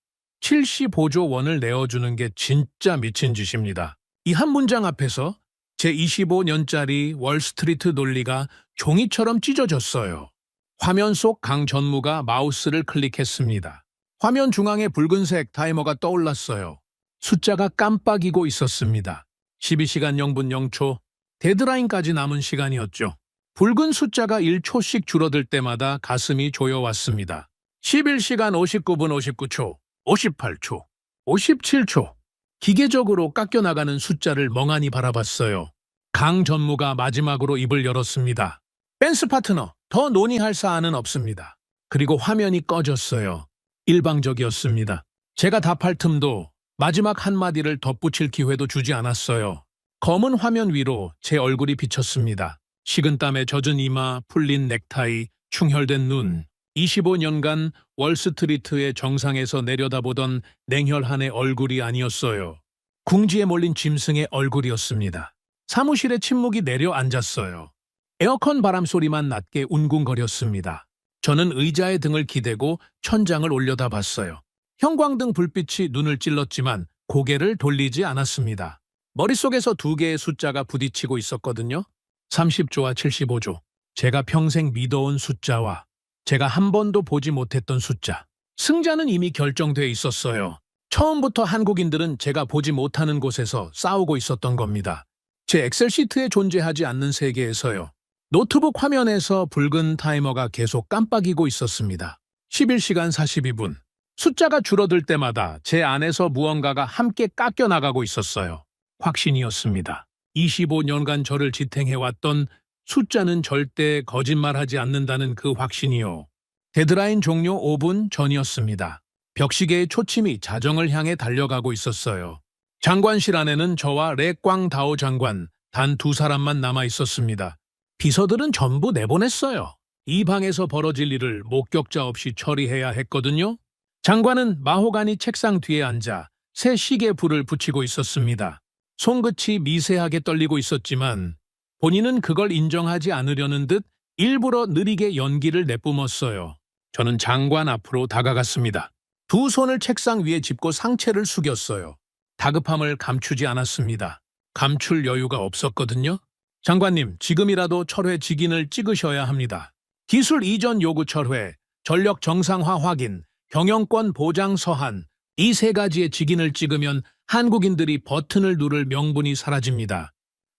75조 원을 내어주는 게 진짜 미친 짓입니다. 이 한 문장 앞에서 제 25년짜리 월스트리트 논리가 종이처럼 찢어졌어요. 화면 속 강 전무가 마우스를 클릭했습니다. 화면 중앙에 붉은색 타이머가 떠올랐어요. 숫자가 깜빡이고 있었습니다. 12시간 0분 0초, 데드라인까지 남은 시간이었죠. 붉은 숫자가 1초씩 줄어들 때마다 가슴이 조여왔습니다. 11시간 59분 59초, 58초, 57초. 기계적으로 깎여나가는 숫자를 멍하니 바라봤어요. 강 전무가 마지막으로 입을 열었습니다. 벤스 파트너, 더 논의할 사안은 없습니다. 그리고 화면이 꺼졌어요. 일방적이었습니다. 제가 답할 틈도 마지막 한마디를 덧붙일 기회도 주지 않았어요. 검은 화면 위로 제 얼굴이 비쳤습니다. 식은땀에 젖은 이마, 풀린 넥타이, 충혈된 눈. 25년간 월스트리트의 정상에서 내려다보던 냉혈한의 얼굴이 아니었어요. 궁지에 몰린 짐승의 얼굴이었습니다. 사무실에 침묵이 내려앉았어요. 에어컨 바람 소리만 낮게 웅궁거렸습니다. 저는 의자의 등을 기대고 천장을 올려다봤어요. 형광등 불빛이 눈을 찔렀지만 고개를 돌리지 않았습니다. 머릿속에서 두 개의 숫자가 부딪히고 있었거든요. 30조와 75조. 제가 평생 믿어온 숫자와 제가 한 번도 보지 못했던 숫자. 승자는 이미 결정돼 있었어요. 처음부터 한국인들은 제가 보지 못하는 곳에서 싸우고 있었던 겁니다. 제 엑셀 시트에 존재하지 않는 세계에서요. 노트북 화면에서 붉은 타이머가 계속 깜빡이고 있었습니다. 11시간 42분. 숫자가 줄어들 때마다 제 안에서 무언가가 함께 깎여나가고 있었어요. 확신이었습니다. 25년간 저를 지탱해왔던 숫자는 절대 거짓말하지 않는다는 그 확신이요. 데드라인 종료 5분 전이었습니다. 벽시계의 초침이 자정을 향해 달려가고 있었어요. 장관실 안에는 저와 렉광다오 장관, 단 두 사람만 남아 있었습니다. 비서들은 전부 내보냈어요. 이 방에서 벌어질 일을 목격자 없이 처리해야 했거든요. 장관은 마호가니 책상 뒤에 앉아 새 시계 불을 붙이고 있었습니다. 손끝이 미세하게 떨리고 있었지만 본인은 그걸 인정하지 않으려는 듯 일부러 느리게 연기를 내뿜었어요. 저는 장관 앞으로 다가갔습니다. 두 손을 책상 위에 짚고 상체를 숙였어요. 다급함을 감추지 않았습니다. 감출 여유가 없었거든요. 장관님, 지금이라도 철회 직인을 찍으셔야 합니다. 기술 이전 요구 철회, 전력 정상화 확인, 경영권 보장 서한, 이 세 가지의 직인을 찍으면 한국인들이 버튼을 누를 명분이 사라집니다.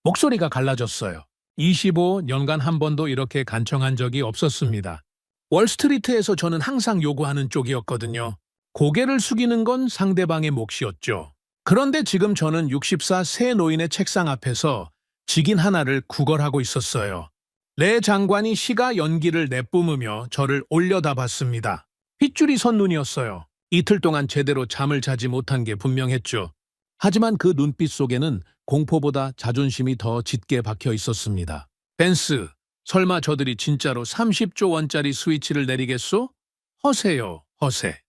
목소리가 갈라졌어요. 25년간 한 번도 이렇게 간청한 적이 없었습니다. 월스트리트에서 저는 항상 요구하는 쪽이었거든요. 고개를 숙이는 건 상대방의 몫이었죠. 그런데 지금 저는 64 세 노인의 책상 앞에서 직인 하나를 구걸하고 있었어요. 레 장관이 시가 연기를 내뿜으며 저를 올려다봤습니다. 핏줄이 선 눈이었어요. 이틀 동안 제대로 잠을 자지 못한 게 분명했죠. 하지만 그 눈빛 속에는 공포보다 자존심이 더 짙게 박혀 있었습니다. 벤스, 설마 저들이 진짜로 30조 원짜리 스위치를 내리겠소? 허세요, 허세.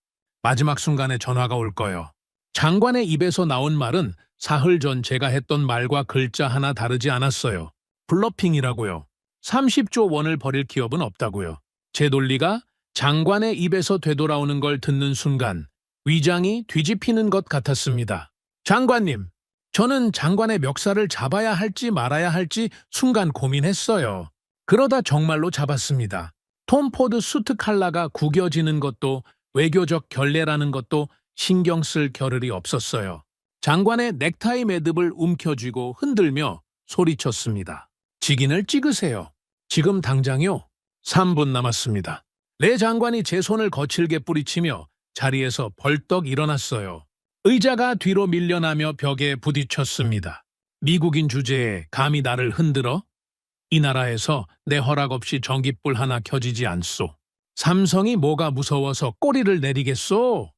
마지막 순간에 전화가 올 거요. 장관의 입에서 나온 말은 사흘 전 제가 했던 말과 글자 하나 다르지 않았어요. 블러핑이라고요. 30조 원을 버릴 기업은 없다고요. 제 논리가 장관의 입에서 되돌아오는 걸 듣는 순간 위장이 뒤집히는 것 같았습니다. 장관님, 저는 장관의 멱살을 잡아야 할지 말아야 할지 순간 고민했어요. 그러다 정말로 잡았습니다. 톰 포드 수트 칼라가 구겨지는 것도 외교적 결례라는 것도 신경 쓸 겨를이 없었어요. 장관의 넥타이 매듭을 움켜쥐고 흔들며 소리쳤습니다. 직인을 찍으세요. 지금 당장요. 3분 남았습니다. 레 장관이 제 손을 거칠게 뿌리치며 자리에서 벌떡 일어났어요. 의자가 뒤로 밀려나며 벽에 부딪혔습니다. 미국인 주제에 감히 나를 흔들어? 이 나라에서 내 허락 없이 전깃불 하나 켜지지 않소. 삼성이 뭐가 무서워서 꼬리를 내리겠소?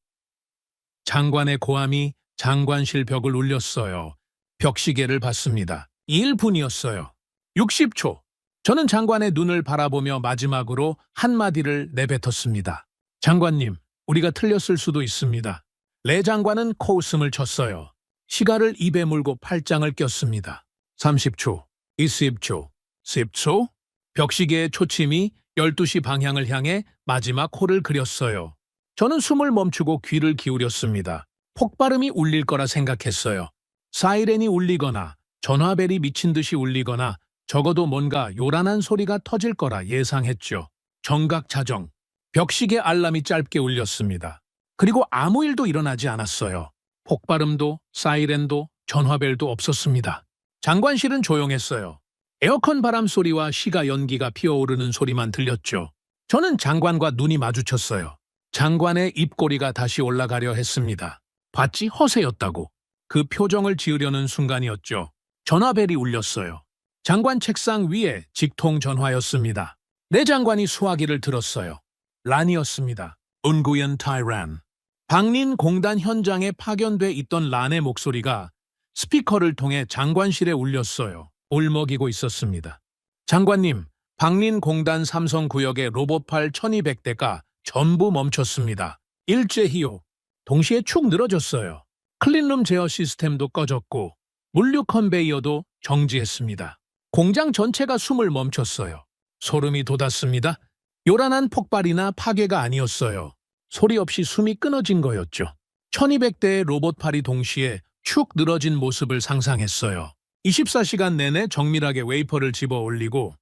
장관의 고함이 장관실 벽을 울렸어요. 벽시계를 봤습니다. 1분이었어요. 60초. 저는 장관의 눈을 바라보며 마지막으로 한마디를 내뱉었습니다. 장관님, 우리가 틀렸을 수도 있습니다. 레 장관은 코웃음을 쳤어요. 시가를 입에 물고 팔짱을 꼈습니다. 30초, 20초, 10초. 벽시계의 초침이 12시 방향을 향해 마지막 호를 그렸어요. 저는 숨을 멈추고 귀를 기울였습니다. 폭발음이 울릴 거라 생각했어요. 사이렌이 울리거나 전화벨이 미친 듯이 울리거나 적어도 뭔가 요란한 소리가 터질 거라 예상했죠. 정각자정. 벽시계 알람이 짧게 울렸습니다. 그리고 아무 일도 일어나지 않았어요. 폭발음도 사이렌도 전화벨도 없었습니다. 장관실은 조용했어요. 에어컨 바람 소리와 시가 연기가 피어오르는 소리만 들렸죠. 저는 장관과 눈이 마주쳤어요. 장관의 입꼬리가 다시 올라가려 했습니다. 봤지? 허세였다고. 그 표정을 지으려는 순간이었죠. 전화벨이 울렸어요. 장관 책상 위에 직통 전화였습니다. 내 장관이 수화기를 들었어요. 란이었습니다. 은구연 타이란. 박린 공단 현장에 파견돼 있던 란의 목소리가 스피커를 통해 장관실에 울렸어요. 울먹이고 있었습니다. 장관님, 박린 공단 삼성구역의 로봇팔 1200대가 전부 멈췄습니다. 일제히요. 동시에 축 늘어졌어요. 클린룸 제어 시스템도 꺼졌고 물류 컨베이어도 정지했습니다. 공장 전체가 숨을 멈췄어요. 소름이 돋았습니다. 요란한 폭발이나 파괴가 아니었어요. 소리 없이 숨이 끊어진 거였죠. 1200대의 로봇팔이 동시에 축 늘어진 모습을 상상했어요. 24시간 내내 정밀하게 웨이퍼를 집어 올리고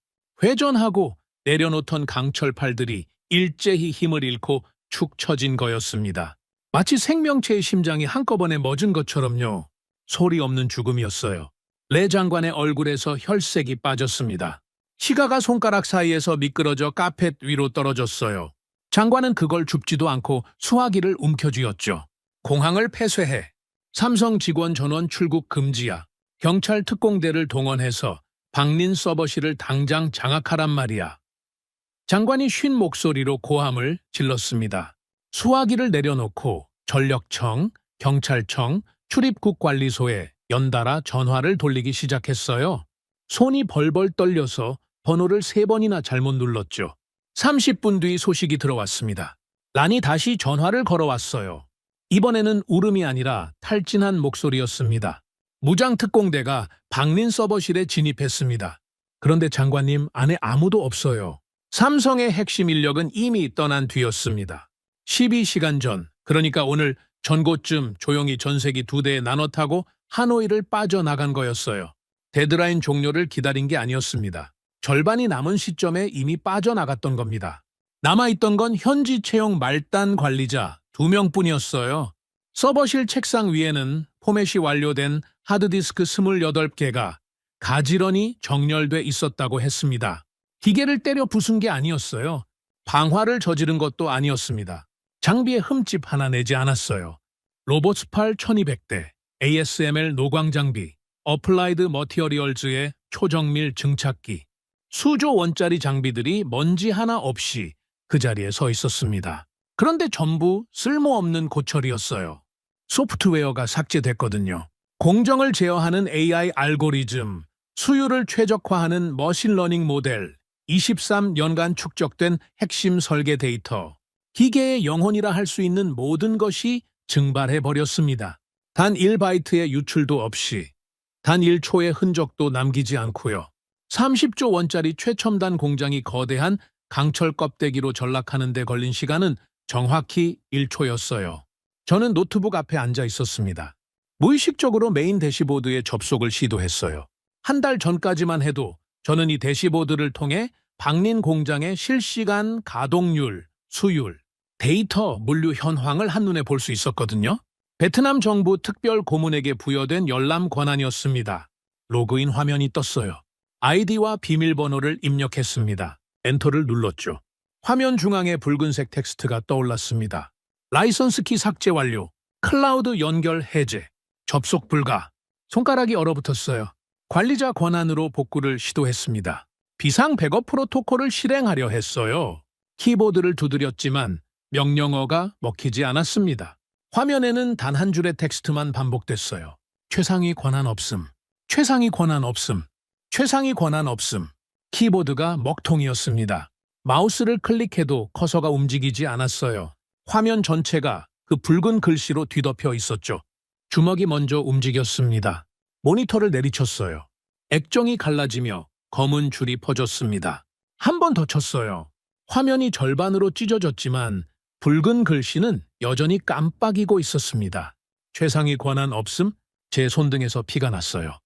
회전하고 내려놓던 강철팔들이 일제히 힘을 잃고 축 처진 거였습니다. 마치 생명체의 심장이 한꺼번에 멎은 것처럼요. 소리 없는 죽음이었어요. 레 장관의 얼굴에서 혈색이 빠졌습니다. 시가가 손가락 사이에서 미끄러져 카펫 위로 떨어졌어요. 장관은 그걸 줍지도 않고 수화기를 움켜쥐었죠. 공항을 폐쇄해. 삼성 직원 전원 출국 금지야. 경찰 특공대를 동원해서 박린 서버실을 당장 장악하란 말이야. 장관이 쉰 목소리로 고함을 질렀습니다. 수화기를 내려놓고 전력청, 경찰청, 출입국 관리소에 연달아 전화를 돌리기 시작했어요. 손이 벌벌 떨려서 번호를 3번이나 잘못 눌렀죠. 30분 뒤 소식이 들어왔습니다. 란이 다시 전화를 걸어왔어요. 이번에는 울음이 아니라 탈진한 목소리였습니다. 무장특공대가 박린 서버실에 진입했습니다. 그런데 장관님, 안에 아무도 없어요. 삼성의 핵심 인력은 이미 떠난 뒤였습니다. 12시간 전, 그러니까 오늘 전고쯤 조용히 전세기 2대에 나눠 타고 하노이를 빠져나간 거였어요. 데드라인 종료를 기다린 게 아니었습니다. 절반이 남은 시점에 이미 빠져나갔던 겁니다. 남아있던 건 현지 채용 말단 관리자 2명뿐이었어요. 서버실 책상 위에는 포맷이 완료된 하드디스크 28개가 가지런히 정렬돼 있었다고 했습니다. 기계를 때려 부순 게 아니었어요. 방화를 저지른 것도 아니었습니다. 장비에 흠집 하나 내지 않았어요. 로봇스팔 1200대, ASML 노광 장비, 어플라이드 머티어리얼즈의 초정밀 증착기, 수조 원짜리 장비들이 먼지 하나 없이 그 자리에 서 있었습니다. 그런데 전부 쓸모없는 고철이었어요. 소프트웨어가 삭제됐거든요. 공정을 제어하는 AI 알고리즘, 수율을 최적화하는 머신러닝 모델, 23년간 축적된 핵심 설계 데이터, 기계의 영혼이라 할 수 있는 모든 것이 증발해버렸습니다. 단 1바이트의 유출도 없이, 단 1초의 흔적도 남기지 않고요. 30조 원짜리 최첨단 공장이 거대한 강철 껍데기로 전락하는 데 걸린 시간은 정확히 1초였어요. 저는 노트북 앞에 앉아 있었습니다. 무의식적으로 메인 대시보드에 접속을 시도했어요. 한 달 전까지만 해도 저는 이 대시보드를 통해 박린 공장의 실시간 가동률, 수율, 데이터, 물류 현황을 한눈에 볼 수 있었거든요. 베트남 정부 특별 고문에게 부여된 열람 권한이었습니다. 로그인 화면이 떴어요. 아이디와 비밀번호를 입력했습니다. 엔터를 눌렀죠. 화면 중앙에 붉은색 텍스트가 떠올랐습니다. 라이선스 키 삭제 완료, 클라우드 연결 해제, 접속 불가. 손가락이 얼어붙었어요. 관리자 권한으로 복구를 시도했습니다. 비상 백업 프로토콜을 실행하려 했어요. 키보드를 두드렸지만 명령어가 먹히지 않았습니다. 화면에는 단 한 줄의 텍스트만 반복됐어요. 최상위 권한 없음, 최상위 권한 없음, 최상위 권한 없음. 키보드가 먹통이었습니다. 마우스를 클릭해도 커서가 움직이지 않았어요. 화면 전체가 그 붉은 글씨로 뒤덮여 있었죠. 주먹이 먼저 움직였습니다. 모니터를 내리쳤어요. 액정이 갈라지며 검은 줄이 퍼졌습니다. 한 번 더 쳤어요. 화면이 절반으로 찢어졌지만 붉은 글씨는 여전히 깜빡이고 있었습니다. 최상위 권한 없음, 제 손등에서 피가 났어요.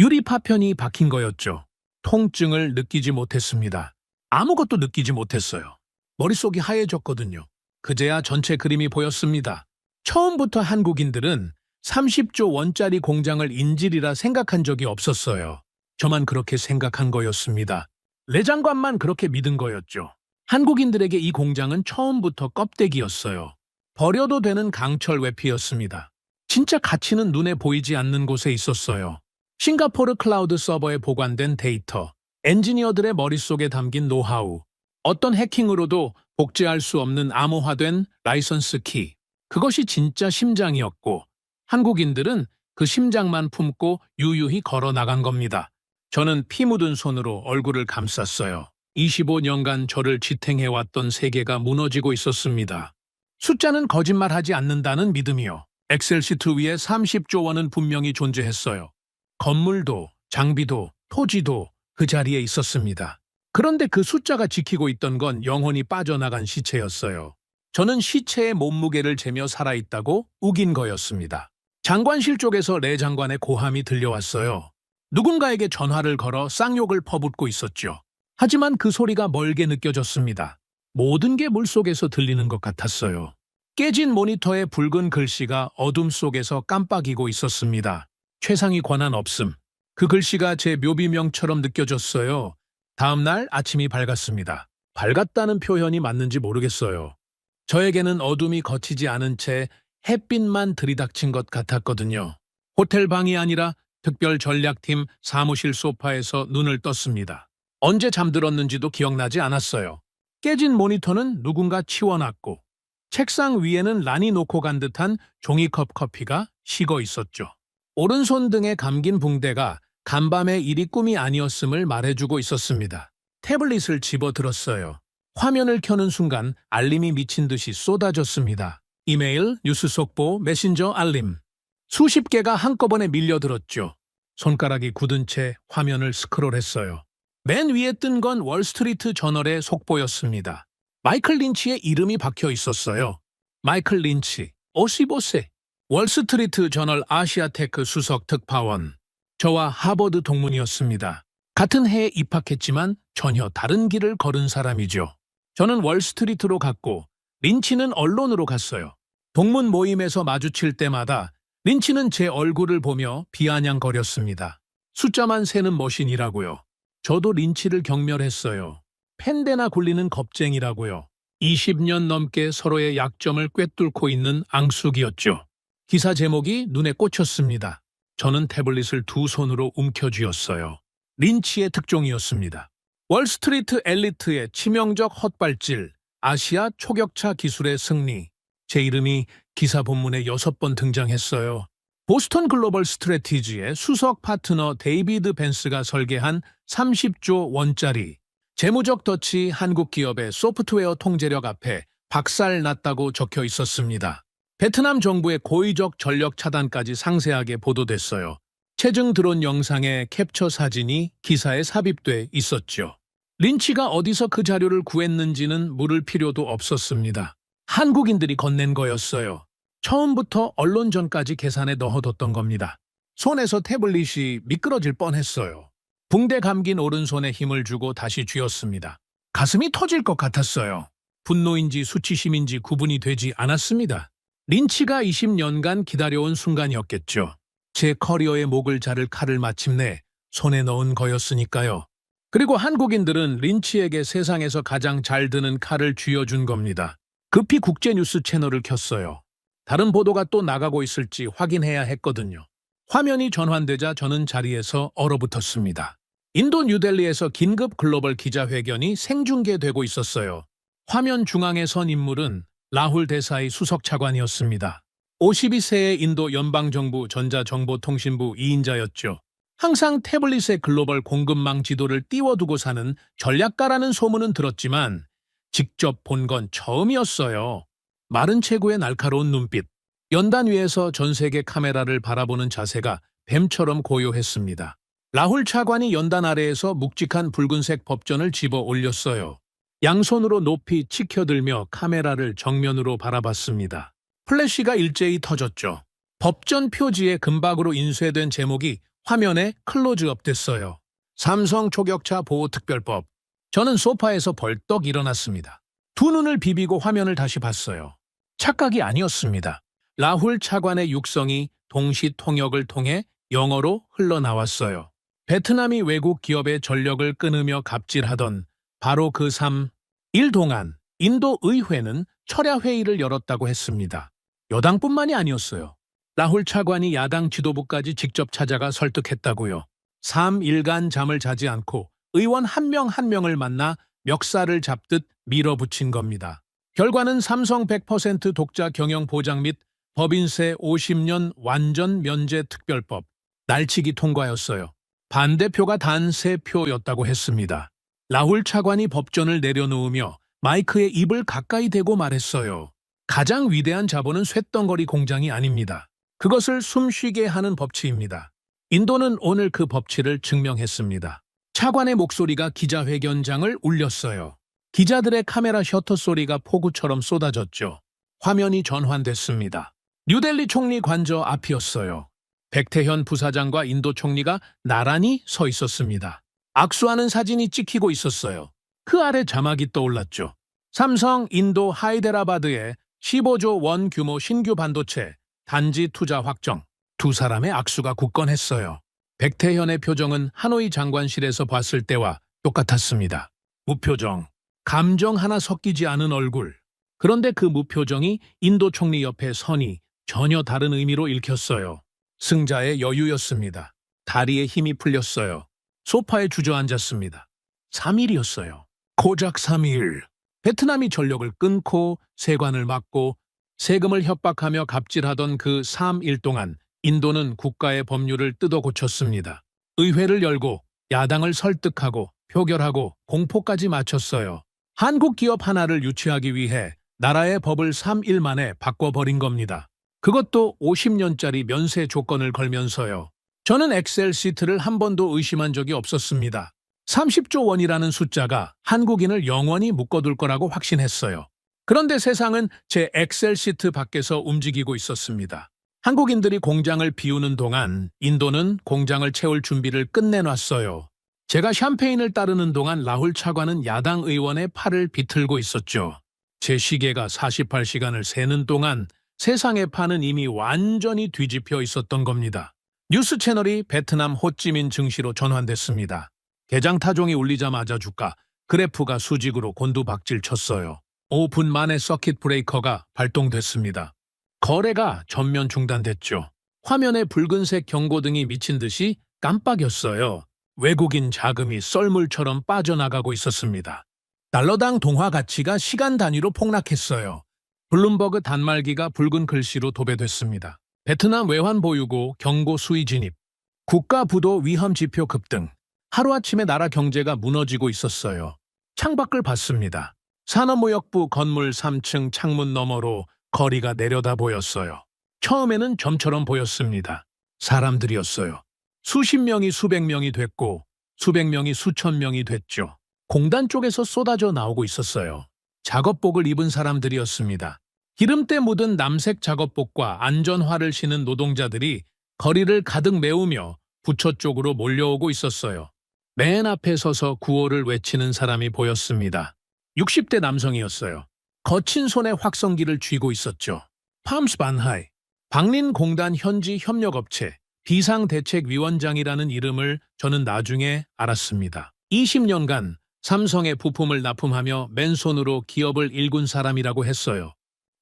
유리 파편이 박힌 거였죠. 통증을 느끼지 못했습니다. 아무것도 느끼지 못했어요. 머릿속이 하얘졌거든요. 그제야 전체 그림이 보였습니다. 처음부터 한국인들은 30조 원짜리 공장을 인질이라 생각한 적이 없었어요. 저만 그렇게 생각한 거였습니다. 내장관만 그렇게 믿은 거였죠. 한국인들에게 이 공장은 처음부터 껍데기였어요. 버려도 되는 강철 외피였습니다. 진짜 가치는 눈에 보이지 않는 곳에 있었어요. 싱가포르 클라우드 서버에 보관된 데이터, 엔지니어들의 머릿속에 담긴 노하우, 어떤 해킹으로도 복제할 수 없는 암호화된 라이선스 키, 그것이 진짜 심장이었고 한국인들은 그 심장만 품고 유유히 걸어 나간 겁니다. 저는 피 묻은 손으로 얼굴을 감쌌어요. 25년간 저를 지탱해왔던 세계가 무너지고 있었습니다. 숫자는 거짓말하지 않는다는 믿음이요. 엑셀 시트 위에 30조 원은 분명히 존재했어요. 건물도, 장비도, 토지도 그 자리에 있었습니다. 그런데 그 숫자가 지키고 있던 건 영혼이 빠져나간 시체였어요. 저는 시체의 몸무게를 재며 살아있다고 우긴 거였습니다. 장관실 쪽에서 레 장관의 고함이 들려왔어요. 누군가에게 전화를 걸어 쌍욕을 퍼붓고 있었죠. 하지만 그 소리가 멀게 느껴졌습니다. 모든 게 물속에서 들리는 것 같았어요. 깨진 모니터의 붉은 글씨가 어둠 속에서 깜빡이고 있었습니다. 최상위 권한 없음. 그 글씨가 제 묘비명처럼 느껴졌어요. 다음 날 아침이 밝았습니다. 밝았다는 표현이 맞는지 모르겠어요. 저에게는 어둠이 거치지 않은 채 햇빛만 들이닥친 것 같았거든요. 호텔 방이 아니라 특별 전략팀 사무실 소파에서 눈을 떴습니다. 언제 잠들었는지도 기억나지 않았어요. 깨진 모니터는 누군가 치워놨고 책상 위에는 란이 놓고 간 듯한 종이컵 커피가 식어 있었죠. 오른손 등에 감긴 붕대가 간밤의 일이 꿈이 아니었음을 말해주고 있었습니다. 태블릿을 집어들었어요. 화면을 켜는 순간 알림이 미친 듯이 쏟아졌습니다. 이메일, 뉴스 속보, 메신저 알림. 수십 개가 한꺼번에 밀려들었죠. 손가락이 굳은 채 화면을 스크롤했어요. 맨 위에 뜬 건 월스트리트 저널의 속보였습니다. 마이클 린치의 이름이 박혀 있었어요. 마이클 린치, 55세. 월스트리트 저널 아시아테크 수석 특파원. 저와 하버드 동문이었습니다. 같은 해에 입학했지만 전혀 다른 길을 걸은 사람이죠. 저는 월스트리트로 갔고 린치는 언론으로 갔어요. 동문 모임에서 마주칠 때마다 린치는 제 얼굴을 보며 비아냥거렸습니다. 숫자만 세는 머신이라고요. 저도 린치를 경멸했어요. 펜대나 굴리는 겁쟁이라고요. 20년 넘게 서로의 약점을 꿰뚫고 있는 앙숙이었죠. 기사 제목이 눈에 꽂혔습니다. 저는 태블릿을 두 손으로 움켜쥐었어요. 린치의 특종이었습니다. 월스트리트 엘리트의 치명적 헛발질, 아시아 초격차 기술의 승리. 제 이름이 기사 본문에 6번 등장했어요. 보스턴 글로벌 스트래티지의 수석 파트너 데이비드 벤스가 설계한 30조 원짜리 재무적 덫이 한국 기업의 소프트웨어 통제력 앞에 박살났다고 적혀 있었습니다. 베트남 정부의 고의적 전력 차단까지 상세하게 보도됐어요. 체증 드론 영상의 캡처 사진이 기사에 삽입돼 있었죠. 린치가 어디서 그 자료를 구했는지는 물을 필요도 없었습니다. 한국인들이 건넨 거였어요. 처음부터 언론전까지 계산에 넣어뒀던 겁니다. 손에서 태블릿이 미끄러질 뻔했어요. 붕대 감긴 오른손에 힘을 주고 다시 쥐었습니다. 가슴이 터질 것 같았어요. 분노인지 수치심인지 구분이 되지 않았습니다. 린치가 20년간 기다려온 순간이었겠죠. 제 커리어의 목을 자를 칼을 마침내 손에 넣은 거였으니까요. 그리고 한국인들은 린치에게 세상에서 가장 잘 드는 칼을 쥐어준 겁니다. 급히 국제뉴스 채널을 켰어요. 다른 보도가 또 나가고 있을지 확인해야 했거든요. 화면이 전환되자 저는 자리에서 얼어붙었습니다. 인도 뉴델리에서 긴급 글로벌 기자회견이 생중계되고 있었어요. 화면 중앙에 선 인물은 라훌 대사이 수석 차관이었습니다. 52세의 인도 연방정부 전자정보통신부 2인자였죠. 항상 태블릿의 글로벌 공급망 지도를 띄워두고 사는 전략가라는 소문은 들었지만 직접 본 건 처음이었어요. 마른 체구의 날카로운 눈빛, 연단 위에서 전 세계 카메라를 바라보는 자세가 뱀처럼 고요했습니다. 라훌 차관이 연단 아래에서 묵직한 붉은색 법전을 집어 올렸어요. 양손으로 높이 치켜들며 카메라를 정면으로 바라봤습니다. 플래시가 일제히 터졌죠. 법전 표지에 금박으로 인쇄된 제목이 화면에 클로즈업 됐어요. 삼성 초격차 보호특별법. 저는 소파에서 벌떡 일어났습니다. 두 눈을 비비고 화면을 다시 봤어요. 착각이 아니었습니다. 라훌 차관의 육성이 동시 통역을 통해 영어로 흘러나왔어요. 베트남이 외국 기업의 전력을 끊으며 갑질하던 바로 그 3일 동안 인도 의회는 철야 회의를 열었다고 했습니다. 여당뿐만이 아니었어요. 라훌 차관이 야당 지도부까지 직접 찾아가 설득했다고요. 3일간 잠을 자지 않고 의원 한 명 한 명을 만나 멱살을 잡듯 밀어붙인 겁니다. 결과는 삼성 100% 독자 경영 보장 및 법인세 50년 완전 면제 특별법, 날치기 통과였어요. 반대표가 단 3표였다고 했습니다. 라훌 차관이 법전을 내려놓으며 마이크에 입을 가까이 대고 말했어요. 가장 위대한 자본은 쇳덩어리 공장이 아닙니다. 그것을 숨쉬게 하는 법치입니다. 인도는 오늘 그 법치를 증명했습니다. 차관의 목소리가 기자회견장을 울렸어요. 기자들의 카메라 셔터 소리가 폭우처럼 쏟아졌죠. 화면이 전환됐습니다. 뉴델리 총리 관저 앞이었어요. 백태현 부사장과 인도 총리가 나란히 서 있었습니다. 악수하는 사진이 찍히고 있었어요. 그 아래 자막이 떠올랐죠. 삼성 인도 하이데라바드에 15조 원 규모 신규 반도체 단지 투자 확정. 두 사람의 악수가 굳건했어요. 백태현의 표정은 하노이 장관실에서 봤을 때와 똑같았습니다. 무표정, 감정 하나 섞이지 않은 얼굴. 그런데 그 무표정이 인도 총리 옆에 선이 전혀 다른 의미로 읽혔어요. 승자의 여유였습니다. 다리에 힘이 풀렸어요. 소파에 주저앉았습니다. 3일이었어요. 고작 3일. 베트남이 전력을 끊고 세관을 막고 세금을 협박하며 갑질하던 그 3일 동안 인도는 국가의 법률을 뜯어 고쳤습니다. 의회를 열고 야당을 설득하고 표결하고 공포까지 마쳤어요. 한국 기업 하나를 유치하기 위해 나라의 법을 3일 만에 바꿔버린 겁니다. 그것도 50년짜리 면세 조건을 걸면서요. 저는 엑셀 시트를 한 번도 의심한 적이 없었습니다. 30조 원이라는 숫자가 한국인을 영원히 묶어둘 거라고 확신했어요. 그런데 세상은 제 엑셀 시트 밖에서 움직이고 있었습니다. 한국인들이 공장을 비우는 동안 인도는 공장을 채울 준비를 끝내놨어요. 제가 샴페인을 따르는 동안 라훌 차관은 야당 의원의 팔을 비틀고 있었죠. 제 시계가 48시간을 세는 동안 세상의 판은 이미 완전히 뒤집혀 있었던 겁니다. 뉴스 채널이 베트남 호찌민 증시로 전환됐습니다. 개장 타종이 울리자마자 주가 그래프가 수직으로 곤두박질 쳤어요. 5분 만에 서킷 브레이커가 발동됐습니다. 거래가 전면 중단됐죠. 화면에 붉은색 경고등이 미친 듯이 깜빡였어요. 외국인 자금이 썰물처럼 빠져나가고 있었습니다. 달러당 동화 가치가 시간 단위로 폭락했어요. 블룸버그 단말기가 붉은 글씨로 도배됐습니다. 베트남 외환 보유고 경고 수위 진입, 국가 부도 위험 지표 급등, 하루아침에 나라 경제가 무너지고 있었어요. 창밖을 봤습니다. 산업무역부 건물 3층 창문 너머로 거리가 내려다 보였어요. 처음에는 점처럼 보였습니다. 사람들이었어요. 수십 명이 수백 명이 됐고 수백 명이 수천 명이 됐죠. 공단 쪽에서 쏟아져 나오고 있었어요. 작업복을 입은 사람들이었습니다. 기름때 묻은 남색 작업복과 안전화를 신은 노동자들이 거리를 가득 메우며 부처 쪽으로 몰려오고 있었어요. 맨 앞에 서서 구호를 외치는 사람이 보였습니다. 60대 남성이었어요. 거친 손에 확성기를 쥐고 있었죠. 팜스 반하이, 박린공단 현지 협력업체 비상대책위원장이라는 이름을 저는 나중에 알았습니다. 20년간 삼성에 부품을 납품하며 맨손으로 기업을 일군 사람이라고 했어요.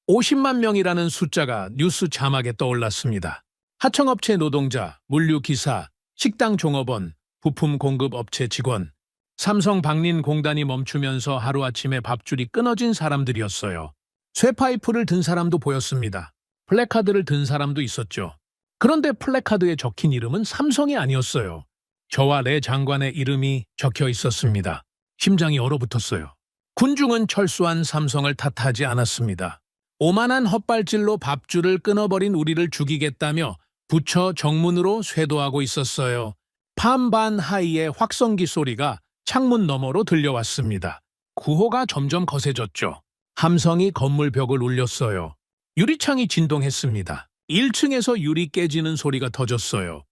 50만 명이라는 숫자가 뉴스 자막에 떠올랐습니다. 하청업체 노동자, 물류기사, 식당 종업원, 부품 공급업체 직원, 삼성 박린공단이 멈추면서 하루아침에 밥줄이 끊어진 사람들이었어요. 쇠파이프를 든 사람도 보였습니다. 플래카드를 든 사람도 있었죠. 그런데 플래카드에 적힌 이름은 삼성이 아니었어요. 저와 레 장관의 이름이 적혀 있었습니다. 심장이 얼어붙었어요. 군중은 철수한 삼성을 탓하지 않았습니다. 오만한 헛발질로 밥줄을 끊어버린 우리를 죽이겠다며 부처 정문으로 쇄도하고 있었어요. 팜반 하이의 확성기 소리가 창문 너머로 들려왔습니다. 구호가 점점 거세졌죠. 함성이 건물 벽을 울렸어요. 유리창이 진동했습니다. 1층에서 유리 깨지는 소리가 터졌어요.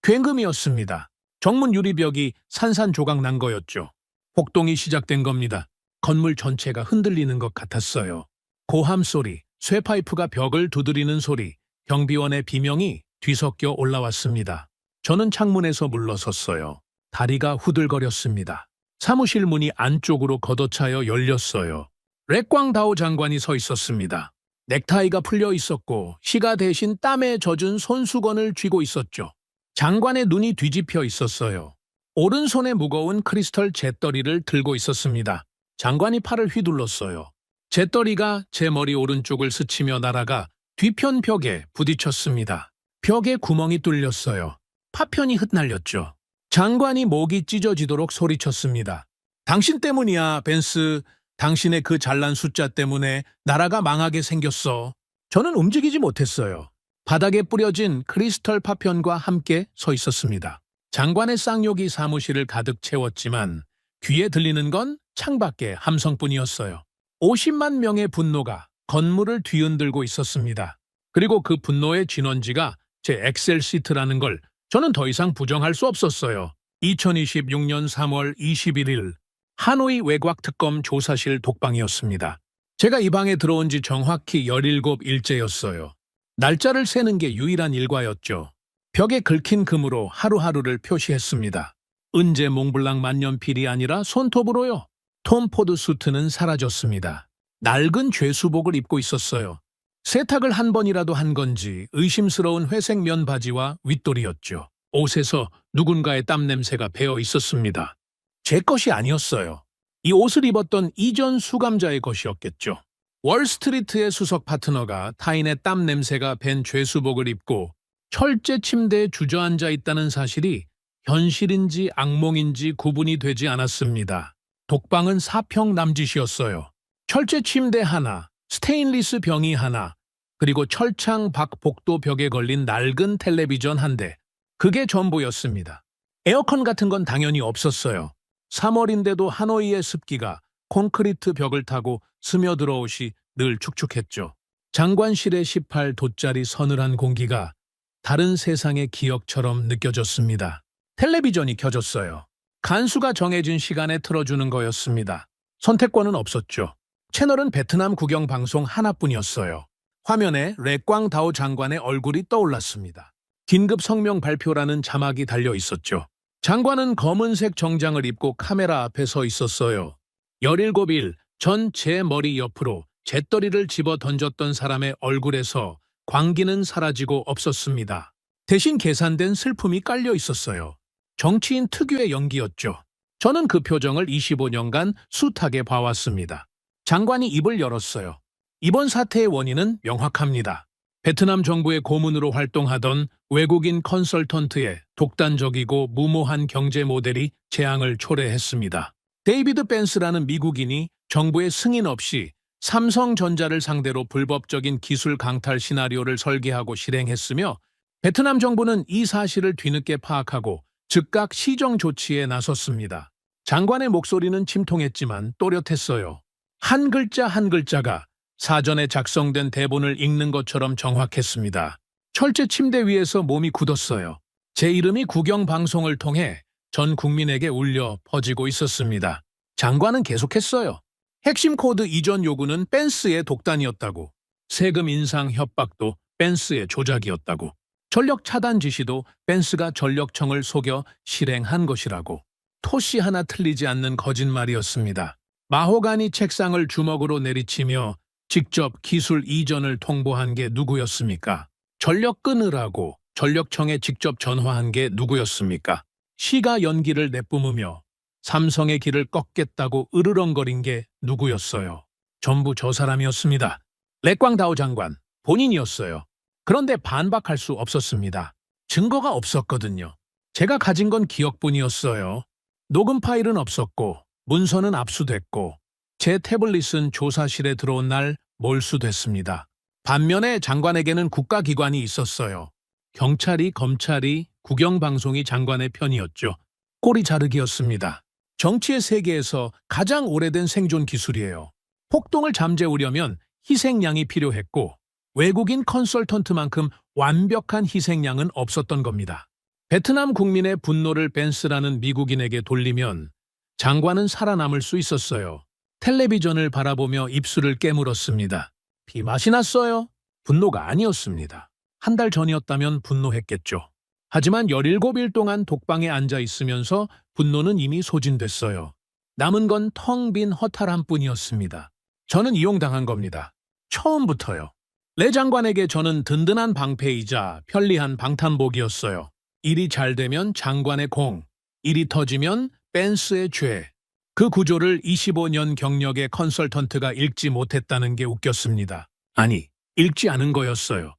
굉금이었습니다. 정문 유리벽이 산산조각 난 거였죠. 폭동이 시작된 겁니다. 건물 전체가 흔들리는 것 같았어요. 고함 소리, 쇠파이프가 벽을 두드리는 소리, 경비원의 비명이 뒤섞여 올라왔습니다. 저는 창문에서 물러섰어요. 다리가 후들거렸습니다. 사무실 문이 안쪽으로 걷어차여 열렸어요. 렉광다오 장관이 서 있었습니다. 넥타이가 풀려 있었고 시가 대신 땀에 젖은 손수건을 쥐고 있었죠. 장관의 눈이 뒤집혀 있었어요. 오른손에 무거운 크리스털 잿더리를 들고 있었습니다. 장관이 팔을 휘둘렀어요. 잿더리가 제 머리 오른쪽을 스치며 날아가 뒤편 벽에 부딪혔습니다. 벽에 구멍이 뚫렸어요. 파편이 흩날렸죠. 장관이 목이 찢어지도록 소리쳤습니다. 당신 때문이야, 벤스. 당신의 그 잘난 숫자 때문에 나라가 망하게 생겼어. 저는 움직이지 못했어요. 바닥에 뿌려진 크리스털 파편과 함께 서 있었습니다. 장관의 쌍욕이 사무실을 가득 채웠지만 귀에 들리는 건 창밖의 함성뿐이었어요. 50만 명의 분노가 건물을 뒤흔들고 있었습니다. 그리고 그 분노의 진원지가 제 엑셀 시트라는 걸 저는 더 이상 부정할 수 없었어요. 2026년 3월 21일 하노이 외곽특검 조사실 독방이었습니다. 제가 이 방에 들어온 지 정확히 17일째였어요. 날짜를 세는 게 유일한 일과였죠. 벽에 긁힌 금으로 하루하루를 표시했습니다. 은재 몽블랑 만년필이 아니라 손톱으로요. 톰 포드 수트는 사라졌습니다. 낡은 죄수복을 입고 있었어요. 세탁을 한 번이라도 한 건지 의심스러운 회색 면 바지와 윗돌이었죠. 옷에서 누군가의 땀 냄새가 배어 있었습니다. 제 것이 아니었어요. 이 옷을 입었던 이전 수감자의 것이었겠죠. 월스트리트의 수석 파트너가 타인의 땀 냄새가 밴 죄수복을 입고 철제 침대에 주저앉아 있다는 사실이 현실인지 악몽인지 구분이 되지 않았습니다. 독방은 사평 남짓이었어요. 철제 침대 하나, 스테인리스 병이 하나, 그리고 철창 밖 복도 벽에 걸린 낡은 텔레비전 한 대. 그게 전부였습니다. 에어컨 같은 건 당연히 없었어요. 3월인데도 하노이의 습기가 콘크리트 벽을 타고 스며들어오시 늘 축축했죠. 장관실의 18도짜리 서늘한 공기가 다른 세상의 기억처럼 느껴졌습니다. 텔레비전이 켜졌어요. 간수가 정해진 시간에 틀어주는 거였습니다. 선택권은 없었죠. 채널은 베트남 국영 방송 하나뿐이었어요. 화면에 렉광다오 장관의 얼굴이 떠올랐습니다. 긴급 성명 발표라는 자막이 달려 있었죠. 장관은 검은색 정장을 입고 카메라 앞에 서 있었어요. 17일 전 제 머리 옆으로 잿더리를 집어 던졌던 사람의 얼굴에서 광기는 사라지고 없었습니다. 대신 계산된 슬픔이 깔려 있었어요. 정치인 특유의 연기였죠. 저는 그 표정을 25년간 숱하게 봐왔습니다. 장관이 입을 열었어요. 이번 사태의 원인은 명확합니다. 베트남 정부의 고문으로 활동하던 외국인 컨설턴트의 독단적이고 무모한 경제 모델이 재앙을 초래했습니다. 데이비드 벤스라는 미국인이 정부의 승인 없이 삼성전자를 상대로 불법적인 기술 강탈 시나리오를 설계하고 실행했으며 베트남 정부는 이 사실을 뒤늦게 파악하고 즉각 시정 조치에 나섰습니다. 장관의 목소리는 침통했지만 또렷했어요. 한 글자 한 글자가 사전에 작성된 대본을 읽는 것처럼 정확했습니다. 철제 침대 위에서 몸이 굳었어요. 제 이름이 국영방송을 통해 전 국민에게 울려 퍼지고 있었습니다. 장관은 계속했어요. 핵심 코드 이전 요구는 벤스의 독단이었다고. 세금 인상 협박도 벤스의 조작이었다고. 전력 차단 지시도 벤스가 전력청을 속여 실행한 것이라고. 토시 하나 틀리지 않는 거짓말이었습니다. 마호가니 책상을 주먹으로 내리치며 직접 기술 이전을 통보한 게 누구였습니까? 전력 끊으라고 전력청에 직접 전화한 게 누구였습니까? 시가 연기를 내뿜으며 삼성의 길을 꺾겠다고 으르렁거린 게 누구였어요? 전부 저 사람이었습니다. 렉광다오 장관, 본인이었어요. 그런데 반박할 수 없었습니다. 증거가 없었거든요. 제가 가진 건 기억뿐이었어요. 녹음 파일은 없었고 문서는 압수됐고 제 태블릿은 조사실에 들어온 날 몰수됐습니다. 반면에 장관에게는 국가기관이 있었어요. 경찰이, 검찰이, 국영방송이 장관의 편이었죠. 꼬리 자르기였습니다. 정치의 세계에서 가장 오래된 생존 기술이에요. 폭동을 잠재우려면 희생양이 필요했고 외국인 컨설턴트만큼 완벽한 희생양은 없었던 겁니다. 베트남 국민의 분노를 벤스라는 미국인에게 돌리면 장관은 살아남을 수 있었어요. 텔레비전을 바라보며 입술을 깨물었습니다. 피맛이 났어요? 분노가 아니었습니다. 한 달 전이었다면 분노했겠죠. 하지만 17일 동안 독방에 앉아 있으면서 분노는 이미 소진됐어요. 남은 건 텅 빈 허탈함뿐이었습니다. 저는 이용당한 겁니다. 처음부터요. 레 장관에게 저는 든든한 방패이자 편리한 방탄복이었어요. 일이 잘 되면 장관의 공, 일이 터지면 벤스의 죄. 그 구조를 25년 경력의 컨설턴트가 읽지 못했다는 게 웃겼습니다. 아니, 읽지 않은 거였어요.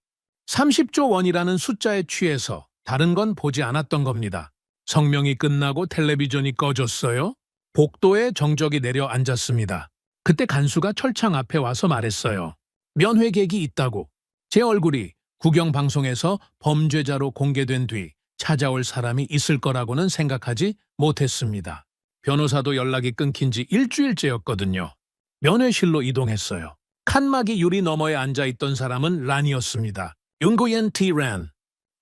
30조 원이라는 숫자에 취해서 다른 건 보지 않았던 겁니다. 성명이 끝나고 텔레비전이 꺼졌어요. 복도에 정적이 내려앉았습니다. 그때 간수가 철창 앞에 와서 말했어요. 면회객이 있다고. 제 얼굴이 국영방송에서 범죄자로 공개된 뒤 찾아올 사람이 있을 거라고는 생각하지 못했습니다. 변호사도 연락이 끊긴 지 일주일째였거든요. 면회실로 이동했어요. 칸막이 유리 너머에 앉아있던 사람은 란이었습니다. 윤구옌 T. 란.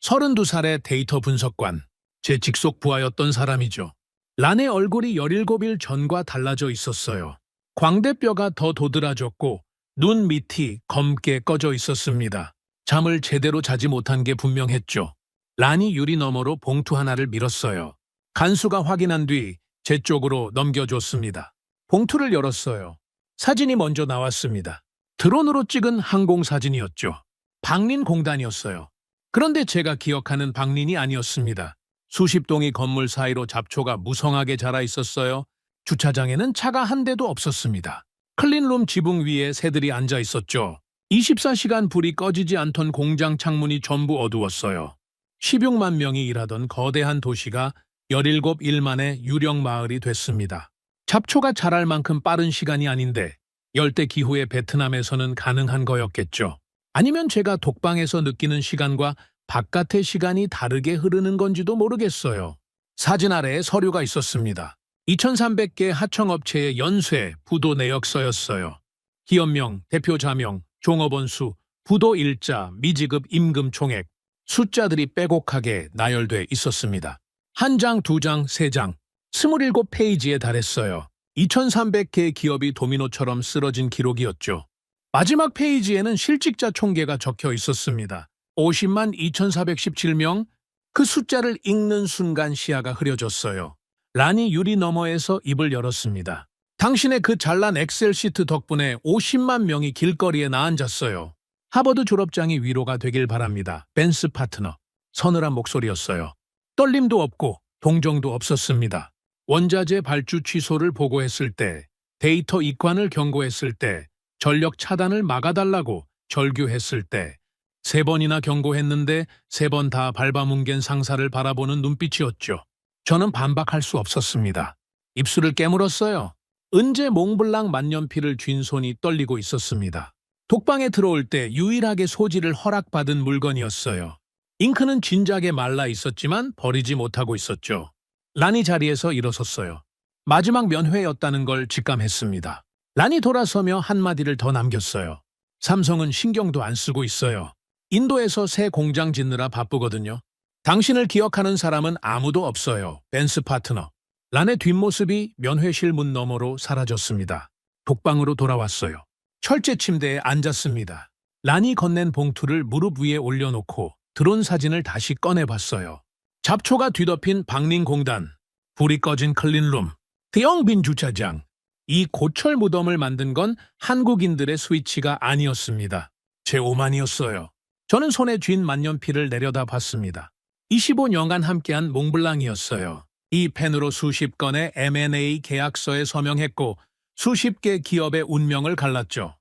32살의 데이터 분석관. 제 직속 부하였던 사람이죠. 란의 얼굴이 17일 전과 달라져 있었어요. 광대뼈가 더 도드라졌고 눈 밑이 검게 꺼져 있었습니다. 잠을 제대로 자지 못한 게 분명했죠. 란이 유리 너머로 봉투 하나를 밀었어요. 간수가 확인한 뒤 제 쪽으로 넘겨줬습니다. 봉투를 열었어요. 사진이 먼저 나왔습니다. 드론으로 찍은 항공사진이었죠. 박린공단이었어요. 그런데 제가 기억하는 박린이 아니었습니다. 수십 동의 건물 사이로 잡초가 무성하게 자라 있었어요. 주차장에는 차가 한 대도 없었습니다. 클린룸 지붕 위에 새들이 앉아 있었죠. 24시간 불이 꺼지지 않던 공장 창문이 전부 어두웠어요. 16만 명이 일하던 거대한 도시가 17일 만에 유령 마을이 됐습니다. 잡초가 자랄 만큼 빠른 시간이 아닌데 열대 기후의 베트남에서는 가능한 거였겠죠. 아니면 제가 독방에서 느끼는 시간과 바깥의 시간이 다르게 흐르는 건지도 모르겠어요. 사진 아래에 서류가 있었습니다. 2300개 하청업체의 연쇄, 부도 내역서였어요. 기업명, 대표자명, 종업원 수, 부도 일자, 미지급 임금 총액, 숫자들이 빼곡하게 나열돼 있었습니다. 한 장, 두 장, 세 장, 27페이지에 달했어요. 2300개의 기업이 도미노처럼 쓰러진 기록이었죠. 마지막 페이지에는 실직자 총계가 적혀 있었습니다. 50만 2417명, 그 숫자를 읽는 순간 시야가 흐려졌어요. 란이 유리 너머에서 입을 열었습니다. 당신의 그 잘난 엑셀 시트 덕분에 50만 명이 길거리에 나앉았어요. 하버드 졸업장이 위로가 되길 바랍니다. 벤스 파트너. 서늘한 목소리였어요. 떨림도 없고 동정도 없었습니다. 원자재 발주 취소를 보고했을 때, 데이터 이관을 경고했을 때, 전력 차단을 막아달라고 절규했을 때, 3번이나 경고했는데 3번 다 밟아뭉갠 상사를 바라보는 눈빛이었죠. 저는 반박할 수 없었습니다. 입술을 깨물었어요. 은재 몽블랑 만년필을 쥔 손이 떨리고 있었습니다. 독방에 들어올 때 유일하게 소지를 허락받은 물건이었어요. 잉크는 진작에 말라 있었지만 버리지 못하고 있었죠. 란이 자리에서 일어섰어요. 마지막 면회였다는 걸 직감했습니다. 란이 돌아서며 한마디를 더 남겼어요. 삼성은 신경도 안 쓰고 있어요. 인도에서 새 공장 짓느라 바쁘거든요. 당신을 기억하는 사람은 아무도 없어요. 벤스 파트너. 란의 뒷모습이 면회실 문 너머로 사라졌습니다. 독방으로 돌아왔어요. 철제 침대에 앉았습니다. 란이 건넨 봉투를 무릎 위에 올려놓고 드론 사진을 다시 꺼내봤어요. 잡초가 뒤덮인 박림공단, 불이 꺼진 클린룸, 대형 빈 주차장. 이 고철 무덤을 만든 건 한국인들의 스위치가 아니었습니다. 제 오만이었어요. 저는 손에 쥔 만년필을 내려다봤습니다. 25년간 함께한 몽블랑이었어요. 이 펜으로 수십 건의 M&A 계약서에 서명했고 수십 개 기업의 운명을 갈랐죠.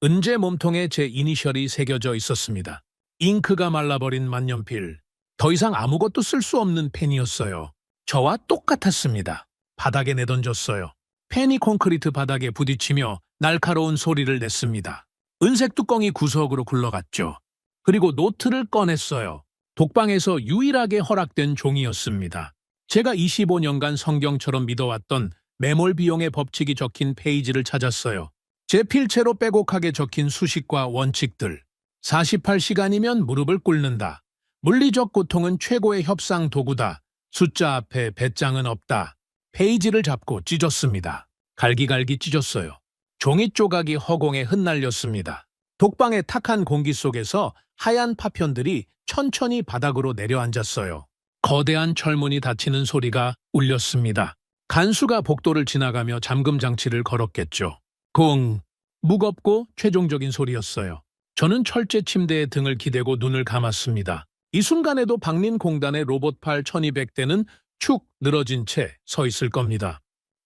은재 몸통에 제 이니셜이 새겨져 있었습니다. 잉크가 말라버린 만년필. 더 이상 아무것도 쓸 수 없는 펜이었어요. 저와 똑같았습니다. 바닥에 내던졌어요. 펜이 콘크리트 바닥에 부딪히며 날카로운 소리를 냈습니다. 은색 뚜껑이 구석으로 굴러갔죠. 그리고 노트를 꺼냈어요. 독방에서 유일하게 허락된 종이였습니다. 제가 25년간 성경처럼 믿어왔던 매몰 비용의 법칙이 적힌 페이지를 찾았어요. 제 필체로 빼곡하게 적힌 수식과 원칙들. 48시간이면 무릎을 꿇는다. 물리적 고통은 최고의 협상 도구다. 숫자 앞에 배짱은 없다. 페이지를 잡고 찢었습니다. 갈기갈기 찢었어요. 종이 조각이 허공에 흩날렸습니다. 독방의 탁한 공기 속에서 하얀 파편들이 천천히 바닥으로 내려앉았어요. 거대한 철문이 닫히는 소리가 울렸습니다. 간수가 복도를 지나가며 잠금 장치를 걸었겠죠. 공! 무겁고 최종적인 소리였어요. 저는 철제 침대에 등을 기대고 눈을 감았습니다. 이 순간에도 박림공단의 로봇팔 1200대는 축 늘어진 채 서 있을 겁니다.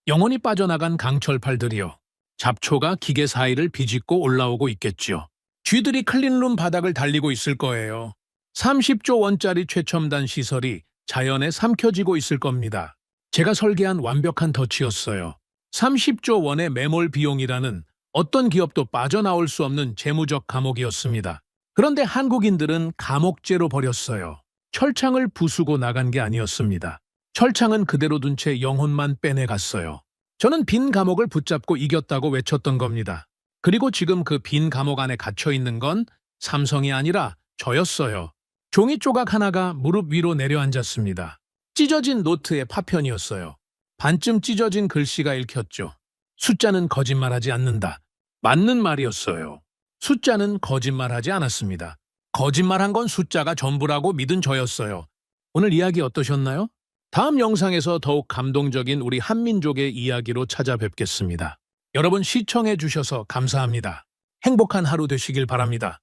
영혼이 빠져나간 강철팔들이요. 잡초가 기계 사이를 비집고 올라오고 있겠죠. 쥐들이 클린룸 바닥을 달리고 있을 거예요. 30조 원짜리 최첨단 시설이 자연에 삼켜지고 있을 겁니다. 제가 설계한 완벽한 덫이었어요. 30조 원의 매몰 비용이라는 어떤 기업도 빠져나올 수 없는 재무적 감옥이었습니다. 그런데 한국인들은 감옥죄로 버렸어요. 철창을 부수고 나간 게 아니었습니다. 철창은 그대로 둔 채 영혼만 빼내갔어요. 저는 빈 감옥을 붙잡고 이겼다고 외쳤던 겁니다. 그리고 지금 그 빈 감옥 안에 갇혀 있는 건 삼성이 아니라 저였어요. 종이 조각 하나가 무릎 위로 내려앉았습니다. 찢어진 노트의 파편이었어요. 반쯤 찢어진 글씨가 읽혔죠. 숫자는 거짓말하지 않는다. 맞는 말이었어요. 숫자는 거짓말하지 않았습니다. 거짓말한 건 숫자가 전부라고 믿은 저였어요. 오늘 이야기 어떠셨나요? 다음 영상에서 더욱 감동적인 우리 한민족의 이야기로 찾아뵙겠습니다. 여러분 시청해 주셔서 감사합니다. 행복한 하루 되시길 바랍니다.